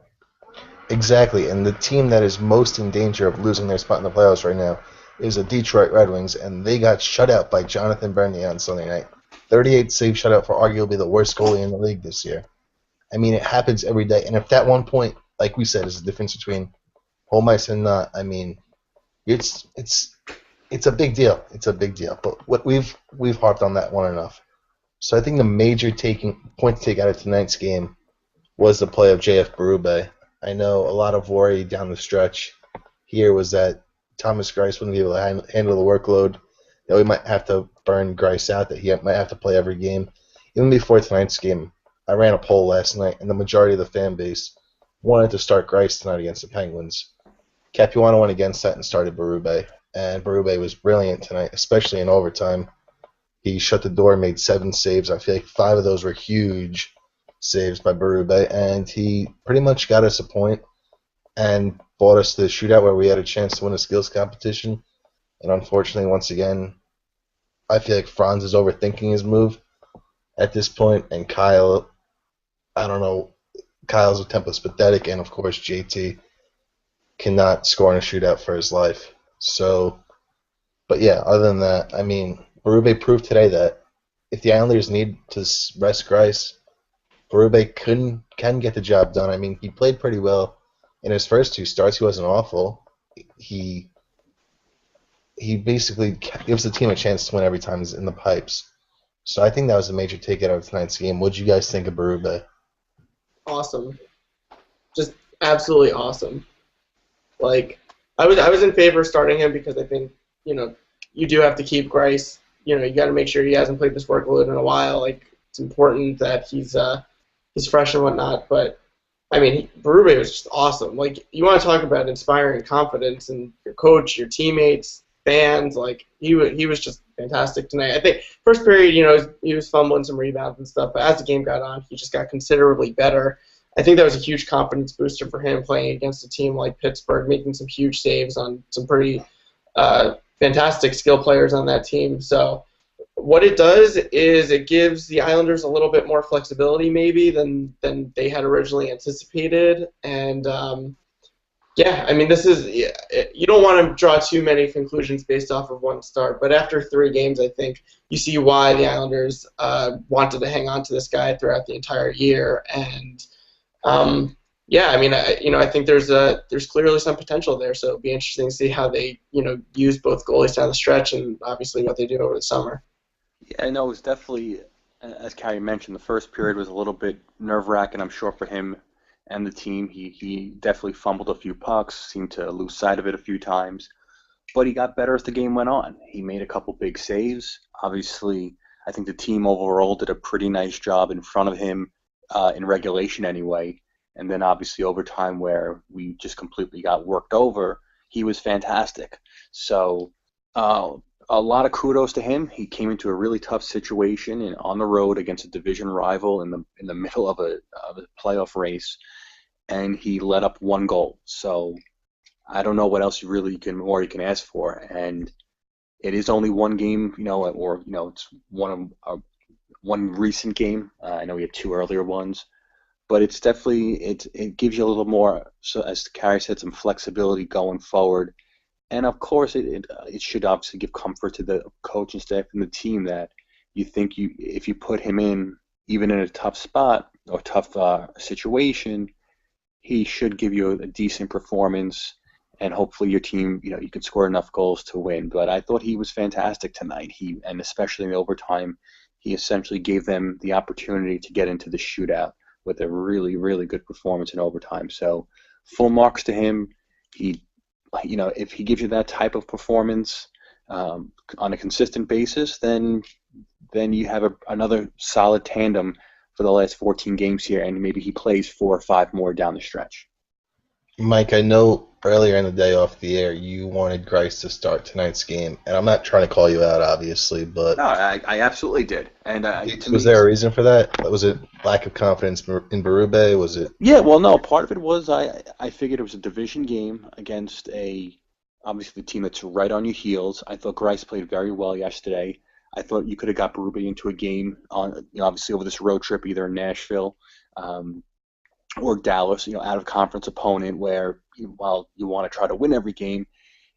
Exactly, and the team that is most in danger of losing their spot in the playoffs right now is the Detroit Red Wings, and they got shut out by Jonathan Bernier on Sunday night. 38 save shutout for arguably the worst goalie in the league this year. I mean, it happens every day. And if that 1 point, like we said, is the difference between home ice and not, I mean, it's a big deal. It's a big deal. But what we've harped on that one enough. So I think the major point to take out of tonight's game was the play of JF Berube. I know a lot of worry down the stretch here was that Thomas Greiss wouldn't be able to handle the workload, that we might have to burn Greiss out, that he might have to play every game. Even before tonight's game, I ran a poll last night, and the majority of the fan base wanted to start Greiss tonight against the Penguins. Capuano went against that and started Berube, and Berube was brilliant tonight, especially in overtime. He shut the door, made 7 saves. I feel like 5 of those were huge saves by Berube, and he pretty much got us a point and brought us to the shootout where we had a chance to win a skills competition. And unfortunately, once again, I feel like Franz is overthinking his move at this point, and Kyle, I don't know, Kyle's attempt pathetic, and of course JT cannot score in a shootout for his life. So, but yeah, other than that, I mean, Berube proved today that if the Islanders need to rest Greiss, Berube can get the job done. I mean, he played pretty well in his first 2 starts. He wasn't awful. He basically gives the team a chance to win every time he's in the pipes. So I think that was a major takeout of tonight's game. What did you guys think of Berube? Awesome. Just absolutely awesome. Like, I was in favor of starting him because I think, you do have to keep Greiss. You got to make sure he hasn't played this workload in a while. Like, it's important that he's fresh and whatnot. But, I mean, Berube was just awesome. Like, you want to talk about inspiring confidence in your coach, your teammates, fans. Like, he was just fantastic tonight. I think first period, he was fumbling some rebounds and stuff. But as the game got on, he just got considerably better. I think that was a huge confidence booster for him playing against a team like Pittsburgh, making some huge saves on some pretty fantastic skill players on that team. So what it does is it gives the Islanders a little bit more flexibility maybe than they had originally anticipated. And, yeah, I mean, you don't want to draw too many conclusions based off of one start. But after 3 games, I think you see why the Islanders wanted to hang on to this guy throughout the entire year. And, yeah, I mean, I think there's clearly some potential there, so it'll be interesting to see how they, use both goalies down the stretch and obviously what they do over the summer. Yeah, I know it was definitely, as Carey mentioned, the first period was a little bit nerve-wracking, I'm sure, for him and the team. He definitely fumbled a few pucks, seemed to lose sight of it a few times, but he got better as the game went on. He made a couple big saves. Obviously, I think the team overall did a pretty nice job in front of him, in regulation anyway. And then obviously overtime where we just completely got worked over, he was fantastic. So a lot of kudos to him. He came into a really tough situation and on the road against a division rival in the middle of a playoff race, and he let up 1 goal. So I don't know what else you can ask for. And it is only 1 game, it's one recent game. I know we had 2 earlier ones. But it's definitely, it gives you a little more, so as Carey said, some flexibility going forward. And of course, it should obviously give comfort to the coaching staff and the team that you think if you put him in, even in a tough spot or tough situation, he should give you a decent performance, and hopefully your team, you can score enough goals to win. But I thought he was fantastic tonight. And especially in the overtime, he essentially gave them the opportunity to get into the shootout with a really, really good performance in overtime. So full marks to him. If he gives you that type of performance on a consistent basis, then you have another solid tandem for the last 14 games here, and maybe he plays 4 or 5 more down the stretch. Mike, I know earlier in the day off the air you wanted Greiss to start tonight's game, and I'm not trying to call you out, obviously, but no, I absolutely did. And was there a reason for that? Was it lack of confidence in Berube? Was it? Yeah, well, no. Part of it was I figured it was a division game against obviously the team that's right on your heels. I thought Greiss played very well yesterday. I thought you could have got Berube into a game on, obviously over this road trip, either in Nashville or Dallas, out of conference opponent where while you want to try to win every game,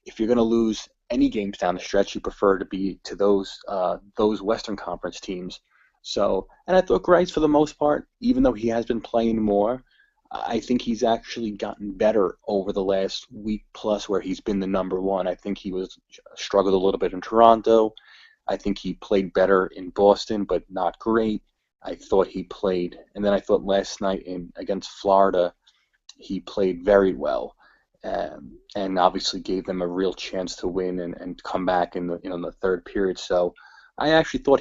if you're going to lose any games down the stretch, you prefer to be to those Western Conference teams. So, and I thought Grice, for the most part, even though he has been playing more, I think he's actually gotten better over the last week plus, where he's been the number one. I think he was struggled a little bit in Toronto. I think he played better in Boston, but not great. I thought he played, and then I thought last night against Florida, he played very well, and obviously gave them a real chance to win and come back in the third period. So I actually thought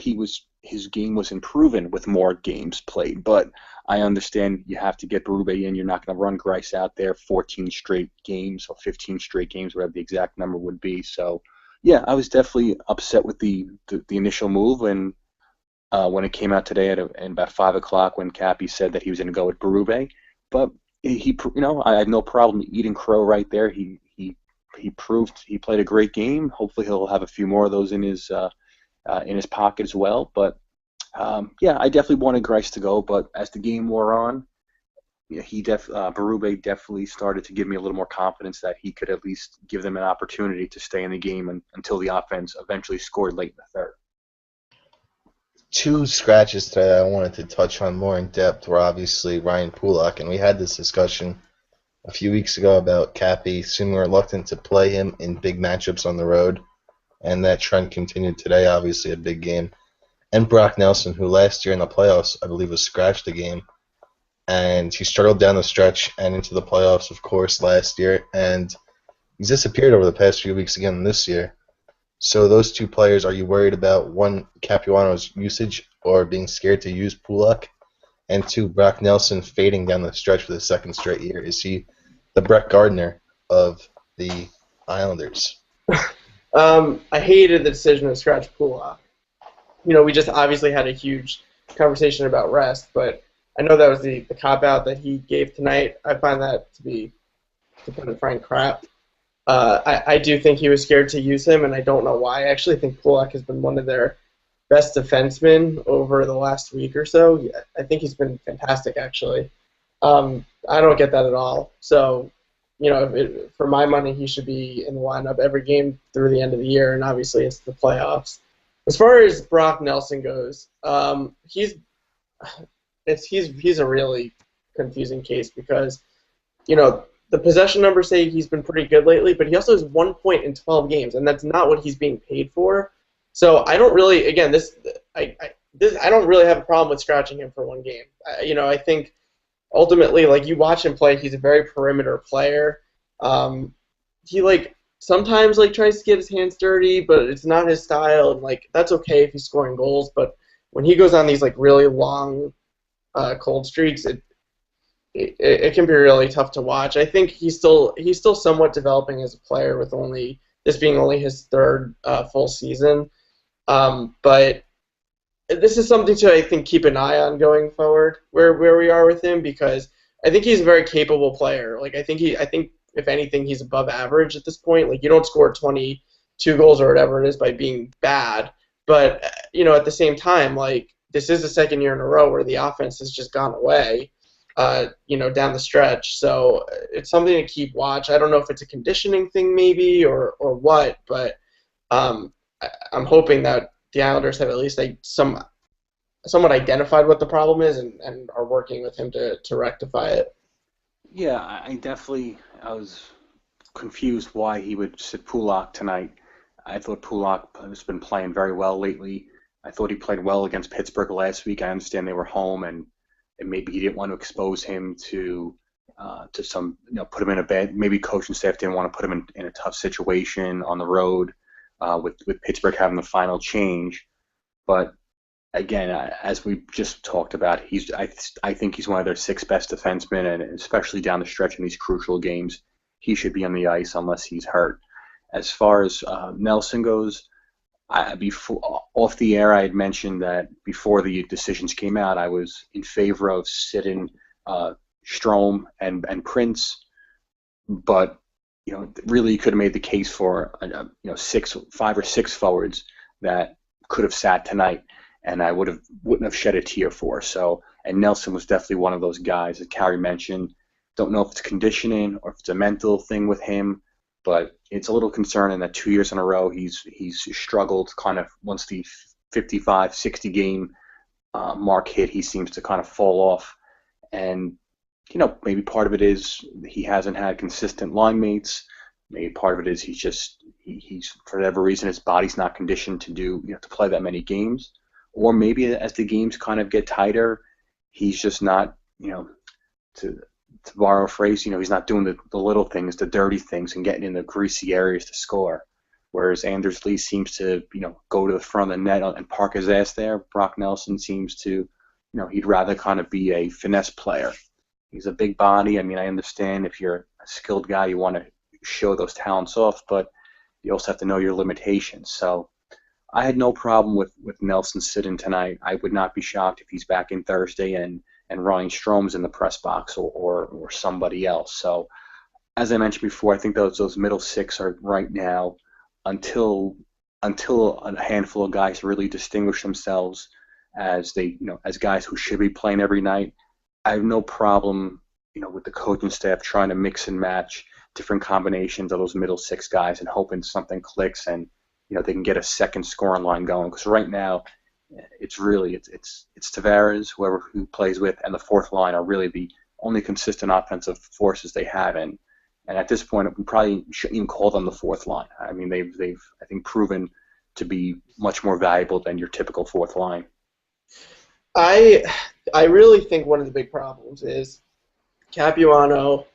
his game was improving with more games played, but I understand you have to get Berube in. You're not going to run Grice out there 14 straight games or 15 straight games, whatever the exact number would be. So, yeah, I was definitely upset with the initial move, and when it came out today at about 5 o'clock when Cappy said that he was going to go with Berube. But I had no problem eating crow right there. He proved he played a great game. Hopefully he'll have a few more of those in his pocket as well. But yeah, I definitely wanted Grice to go. But as the game wore on, Berube definitely started to give me a little more confidence that he could at least give them an opportunity to stay in the game until the offense eventually scored late in the third. Two scratches today that I wanted to touch on more in depth were obviously Ryan Pulock, and we had this discussion a few weeks ago about Cappy seeming reluctant to play him in big matchups on the road, and that trend continued today, obviously a big game. And Brock Nelson, who last year in the playoffs, I believe, was scratched a game, and he struggled down the stretch and into the playoffs, of course, last year, and he's disappeared over the past few weeks again this year. So those two players, are you worried about, one, Capuano's usage or being scared to use Pulock? And two, Brock Nelson fading down the stretch for the second straight year. Is he the Brett Gardner of the Islanders? I hated the decision to scratch Pulock. We just obviously had a huge conversation about rest, but I know that was the cop-out that he gave tonight. I find that to be, to put it frank, crap. I do think he was scared to use him, and I don't know why. I actually think Pulock has been one of their best defensemen over the last week or so. I think he's been fantastic, actually. I don't get that at all. So, for my money, he should be in the lineup every game through the end of the year, and obviously it's the playoffs. As far as Brock Nelson goes, he's a really confusing case because, the possession numbers say he's been pretty good lately, but he also has 1 point in 12 games, and that's not what he's being paid for. So I don't really, again, I don't really have a problem with scratching him for one game. I think ultimately, you watch him play, he's a very perimeter player. He sometimes tries to get his hands dirty, but it's not his style, and that's okay if he's scoring goals. But when he goes on these really long cold streaks, it can be really tough to watch. I think he's still somewhat developing as a player, with this being only his third full season. But this is something to, I think, keep an eye on going forward, where we are with him, because I think he's a very capable player. I think if anything, he's above average at this point. You don't score 22 goals or whatever it is by being bad, but at the same time, this is the second year in a row where the offense has just gone away. Down the stretch. So it's something to keep watch. I don't know if it's a conditioning thing maybe or what, but I'm hoping that the Islanders have at least somewhat identified what the problem is and are working with him to rectify it. Yeah, I was confused why he would sit Pulock tonight. I thought Pulock has been playing very well lately. I thought he played well against Pittsburgh last week. I understand they were home, and maybe he didn't want to expose him to some, put him in a bad. Maybe coaching staff didn't want to put him in a tough situation on the road with Pittsburgh having the final change. But again, as we just talked about, I think he's one of their 6 best defensemen, and especially down the stretch in these crucial games, he should be on the ice unless he's hurt. As far as Nelson goes, before off the air, I had mentioned that before the decisions came out, I was in favor of sitting Strome and Prince, but really you could have made the case for 5 or 6 forwards that could have sat tonight, and I wouldn't have shed a tear for. So, and Nelson was definitely one of those guys that Carey mentioned. Don't know if it's conditioning or if it's a mental thing with him, but it's a little concerning that 2 years in a row he's struggled. Kind of once the 55, 60 game mark hit, he seems to kind of fall off. And maybe part of it is he hasn't had consistent line mates. Maybe part of it is he's for whatever reason his body's not conditioned to to play that many games. Or maybe as the games kind of get tighter, he's just not, to borrow a phrase, he's not doing the little things, the dirty things, and getting in the greasy areas to score. Whereas Anders Lee seems to, go to the front of the net and park his ass there. Brock Nelson seems to, he'd rather kind of be a finesse player. He's a big body. I mean, I understand if you're a skilled guy, you want to show those talents off, but you also have to know your limitations. So I had no problem with Nelson sitting tonight. I would not be shocked if he's back in Thursday and Ryan Strome's in the press box or somebody else. So as I mentioned before, I think those middle six are right now until a handful of guys really distinguish themselves as as guys who should be playing every night. I have no problem, with the coaching staff trying to mix and match different combinations of those middle six guys and hoping something clicks and they can get a second scoring line going. Because right now, it's Tavares, who plays with, and the fourth line are really the only consistent offensive forces they have. And at this point, we probably shouldn't even call them the fourth line. I mean, they've I think proven to be much more valuable than your typical fourth line. I really think one of the big problems is Capuano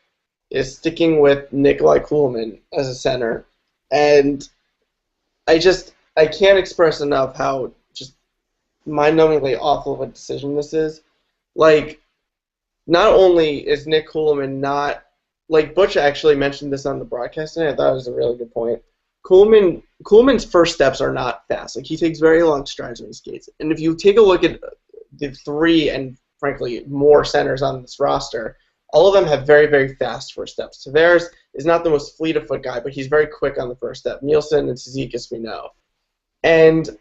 is sticking with Nikolai Kuhlman as a center, and I can't express enough how just mind-numbingly awful of a decision this is. Like, not only is Nick Kuhlman not, like Butch actually mentioned this on the broadcast, and I thought it was a really good point. Kuhlman's first steps are not fast. Like, he takes very long strides when he skates. And if you take a look at the three and, frankly, more centers on this roster, all of them have very, very fast first steps. Tavares is not the most fleet-of-foot guy, but he's very quick on the first step. Nielsen and Cizikas, we know. And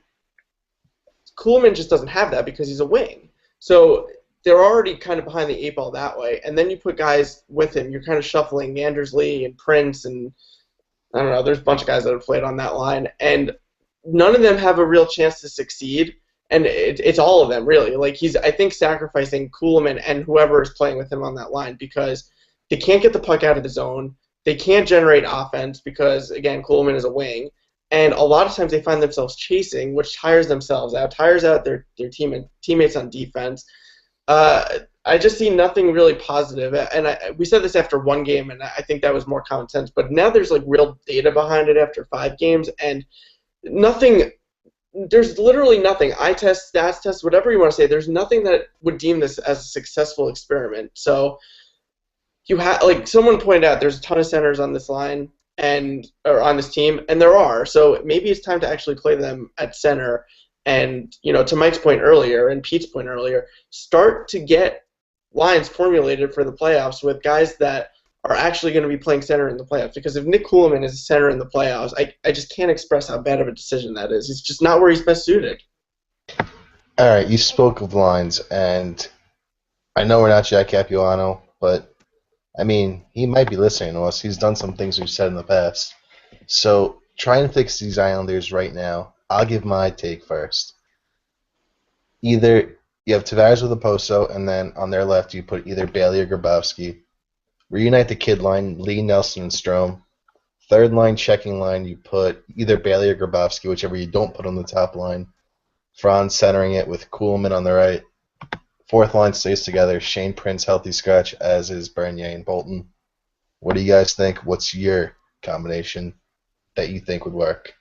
Kuhlman just doesn't have that because he's a wing. So they're already kind of behind the eight ball that way. And then you put guys with him. You're kind of shuffling Anders Lee and Prince and, I don't know, there's a bunch of guys that have played on that line. And none of them have a real chance to succeed. And it's all of them, really. Like, he's, I think, sacrificing Kuhlman and whoever is playing with him on that line because they can't get the puck out of the zone. They can't generate offense because, again, Kuhlman is a wing. And a lot of times they find themselves chasing, which tires themselves out, tires out their teammates on defense. I just see nothing really positive. And we said this after one game, and I think that was more common sense. But now there's, like, real data behind it after 5 games, and nothing – there's literally nothing. Eye test, stats test, whatever you want to say. There's nothing that would deem this as a successful experiment. So you have, like someone pointed out, there's a ton of centers on this line or on this team, and there are. So maybe it's time to actually play them at center. And to Mike's point earlier and Pete's point earlier, start to get lines formulated for the playoffs with guys that are actually going to be playing center in the playoffs. Because if Nick Kuhlman is a center in the playoffs, I just can't express how bad of a decision that is. It's just not where he's best suited. All right, you spoke of lines, and I know we're not Jack Capuano, but, I mean, he might be listening to us. He's done some things we've said in the past. So try and fix these Islanders right now. I'll give my take first. Either you have Tavares with Oposo, and then on their left you put either Bailey or Grabowski. Reunite the kid line, Lee, Nelson, and Strome. Third line, checking line, you put either Bailey or Grabowski, whichever you don't put on the top line. Franz centering it with Kuhlman on the right. Fourth line stays together. Shane Prince, healthy scratch, as is Bernier and Bolton. What do you guys think? What's your combination that you think would work?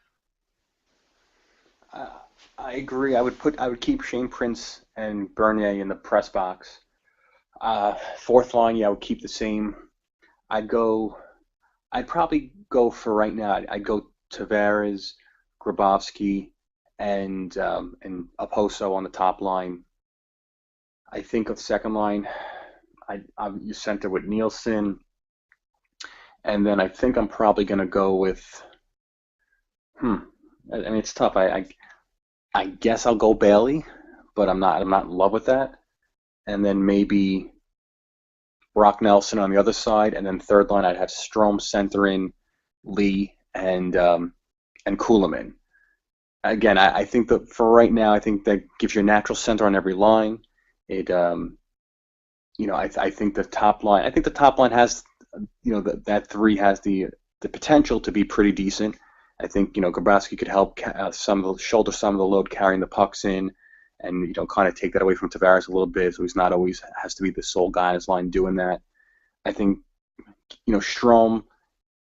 I agree. I would keep Shane Prince and Bernier in the press box. Fourth line, I would keep the same. I'd probably go for right now. I'd go Tavares, Grabowski, and Oposo on the top line. I think of second line, you center with Nielsen, and then I think I'm probably going to go with. I mean, it's tough. I guess I'll go Bailey, but I'm not in love with that. And then maybe Brock Nelson on the other side, and then third line I'd have Strome centering, Lee, and Kuhlman. Again, I think that for right now, I think that gives you a natural center on every line. It, I think the top line. I think the top line has, that three has the potential to be pretty decent. I think Grabowski could help shoulder some of the load carrying the pucks in, and kind of take that away from Tavares a little bit, so he's not always has to be the sole guy on his line doing that. I think Strome.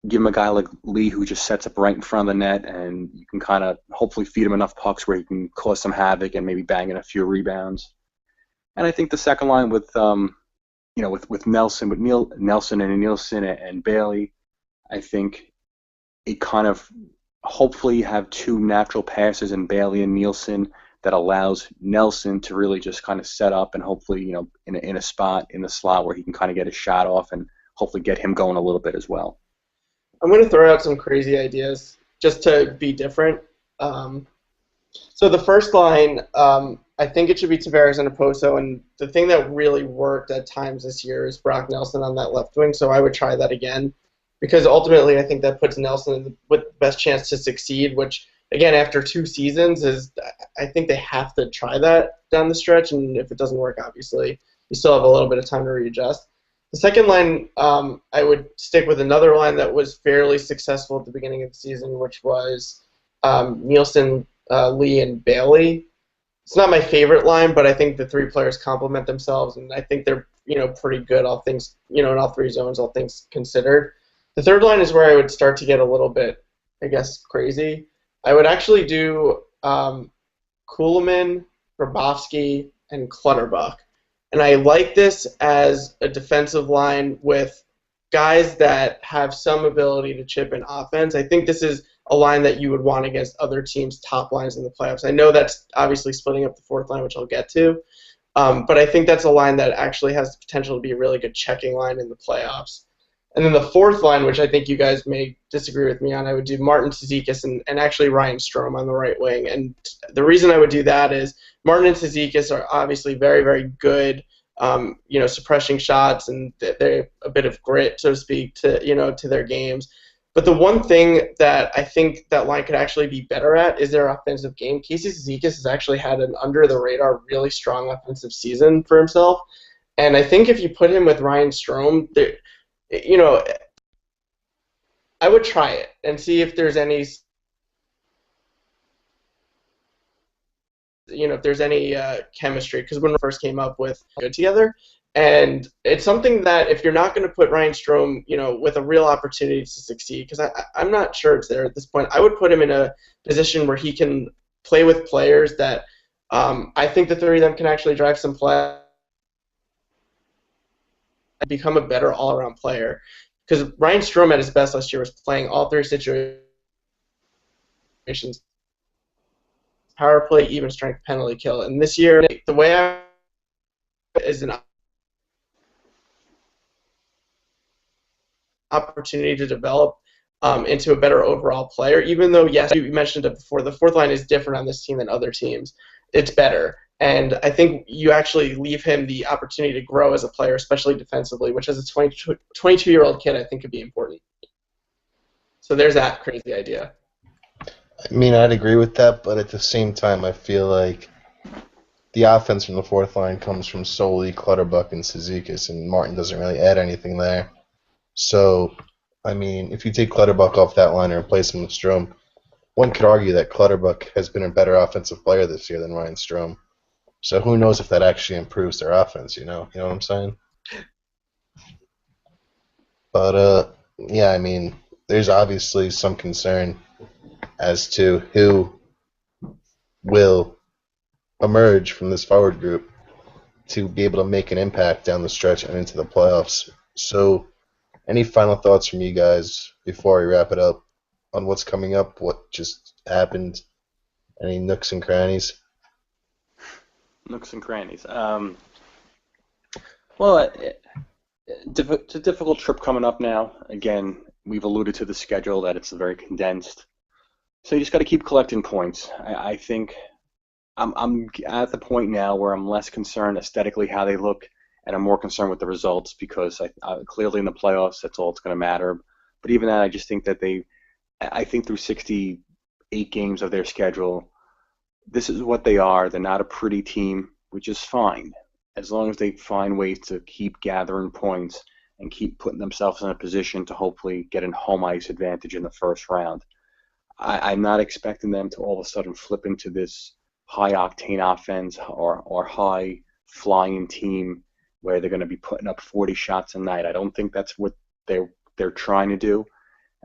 Give him a guy like Lee who just sets up right in front of the net, and you can kind of hopefully feed him enough pucks where he can cause some havoc and maybe bang in a few rebounds. And I think the second line with Nelson, Nelson and Nielsen and Bailey, I think it kind of hopefully have two natural passes in Bailey and Nielsen that allows Nelson to really just kind of set up and hopefully in a spot in the slot where he can kind of get a shot off and hopefully get him going a little bit as well. I'm going to throw out some crazy ideas just to be different. So the first line, I think it should be Tavares and Oposo, and the thing that really worked at times this year is Brock Nelson on that left wing, so I would try that again because ultimately I think that puts Nelson with the best chance to succeed, which, again, after 2 seasons, I think they have to try that down the stretch, and if it doesn't work, obviously, you still have a little bit of time to readjust. The second line, I would stick with another line that was fairly successful at the beginning of the season, which was Nielsen, Lee, and Bailey. It's not my favorite line, but I think the 3 players complement themselves, and I think they're pretty good, all things in all 3 zones, all things considered. The third line is where I would start to get a little bit, I guess, crazy. I would actually do Kuhlman, Grabowski, and Clutterbuck. And I like this as a defensive line with guys that have some ability to chip in offense. I think this is a line that you would want against other teams' top lines in the playoffs. I know that's obviously splitting up the fourth line, which I'll get to. But I think that's a line that actually has the potential to be a really good checking line in the playoffs. And then the fourth line, which I think you guys may disagree with me on, I would do Martin Cizikas and actually Ryan Strome on the right wing. And the reason I would do that is Martin and Cizikas are obviously very, very good, suppressing shots, and they're a bit of grit, so to speak, to their games. But the one thing that I think that line could actually be better at is their offensive game. Casey Cizikas has actually had an under-the-radar, really strong offensive season for himself. And I think if you put him with Ryan Strome, I would try it and see if there's any, chemistry. Because when we first came up with good together, and it's something that if you're not going to put Ryan Strome, with a real opportunity to succeed, because I'm not sure it's there at this point, I would put him in a position where he can play with players that I think the 3 of them can actually drive some play. Become a better all-around player, because Ryan Strome at his best last year was playing all 3 situations: power play, even strength, penalty kill. And this year, the way I is an opportunity to develop into a better overall player. Even though, yes, you mentioned it before, the fourth line is different on this team than other teams. It's better. And I think you actually leave him the opportunity to grow as a player, especially defensively, which as a 22-year-old kid I think could be important. So there's that crazy idea. I mean, I'd agree with that, but at the same time, I feel like the offense from the fourth line comes from solely Clutterbuck and Cizikas, and Martin doesn't really add anything there. So, I mean, if you take Clutterbuck off that line and replace him with Strome, one could argue that Clutterbuck has been a better offensive player this year than Ryan Strome. So who knows if that actually improves their offense, you know what I'm saying? But, yeah, I mean, there's obviously some concern as to who will emerge from this forward group to be able to make an impact down the stretch and into the playoffs. So any final thoughts from you guys before we wrap it up on what's coming up, what just happened, any nooks and crannies? Nooks and crannies. Well, it's a difficult trip coming up now. Again, we've alluded to the schedule, that it's very condensed. So you just got to keep collecting points. I think I'm at the point now where I'm less concerned aesthetically how they look, and I'm more concerned with the results, because clearly in the playoffs that's all it's going to matter. But even that, I just think that I think through 68 games of their schedule, this is what they are. They're not a pretty team, which is fine, as long as they find ways to keep gathering points and keep putting themselves in a position to hopefully get a home ice advantage in the first round. I'm not expecting them to all of a sudden flip into this high octane offense or high flying team where they're going to be putting up 40 shots a night. I don't think that's what they're trying to do.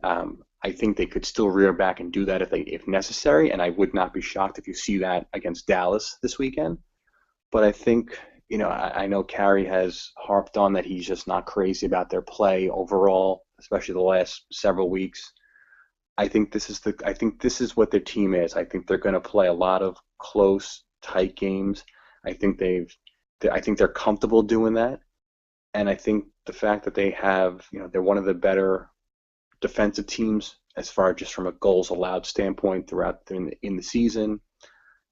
I think they could still rear back and do that if necessary, and I would not be shocked if you see that against Dallas this weekend. But I think, I know Carey has harped on that he's just not crazy about their play overall, especially the last several weeks. I think this is what their team is. I think they're going to play a lot of close, tight games. I think they're comfortable doing that, and I think the fact that they have, they're one of the better defensive teams as far just from a goals allowed standpoint throughout in the season,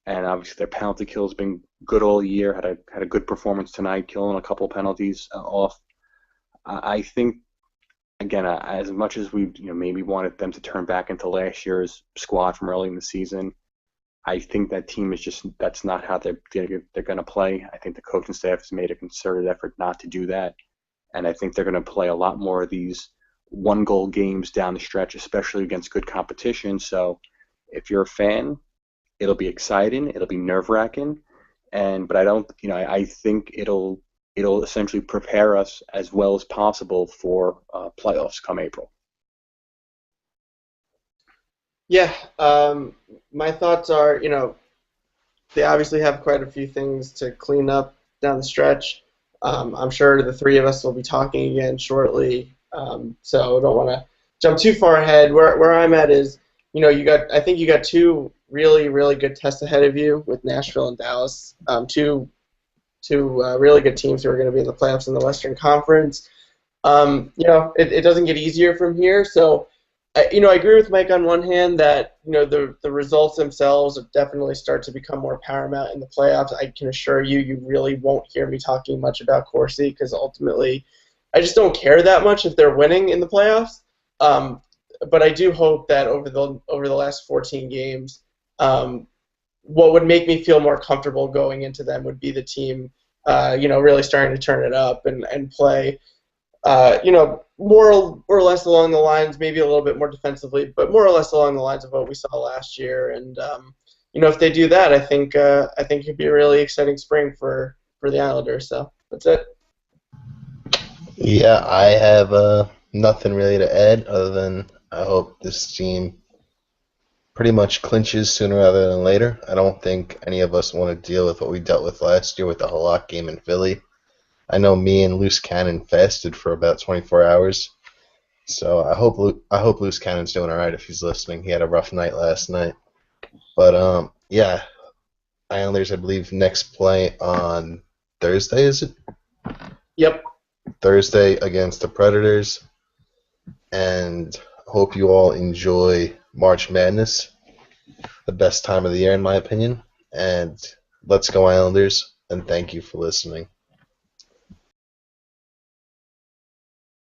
and obviously their penalty kill has been good all year. Had a good performance tonight, killing a couple penalties off. I think. Again, as much as we maybe wanted them to turn back into last year's squad from early in the season, I think that team is that's not how they're going to play. I think the coaching staff has made a concerted effort not to do that, and I think they're going to play a lot more of these one-goal games down the stretch, especially against good competition. So, if you're a fan, it'll be exciting, it'll be nerve-wracking, but I don't, I think it'll essentially prepare us as well as possible for playoffs come April. Yeah, my thoughts are, they obviously have quite a few things to clean up down the stretch. I'm sure the three of us will be talking again shortly, so I don't want to jump too far ahead. Where I'm at is, I think you got two really, really good tests ahead of you with Nashville and Dallas, two really good teams who are going to be in the playoffs in the Western Conference. It doesn't get easier from here. So, I agree with Mike on one hand that, the results themselves definitely start to become more paramount in the playoffs. I can assure you, you really won't hear me talking much about Corsi because ultimately I just don't care that much if they're winning in the playoffs. But I do hope that over the last 14 games, what would make me feel more comfortable going into them would be the team, really starting to turn it up and play, more or less along the lines, maybe a little bit more defensively, but more or less along the lines of what we saw last year. And if they do that, I think it'd be a really exciting spring for the Islanders. So that's it. Yeah, I have nothing really to add other than I hope this team pretty much clinches sooner rather than later. I don't think any of us want to deal with what we dealt with last year with the Halak game in Philly. I know me and Loose Cannon fasted for about 24 hours, so I hope Loose Cannon's doing all right if he's listening. He had a rough night last night, but yeah, Islanders I believe next play on Thursday, is it? Yep. Thursday against the Predators, and hope you all enjoy March Madness, the best time of the year in my opinion, and let's go Islanders, and thank you for listening.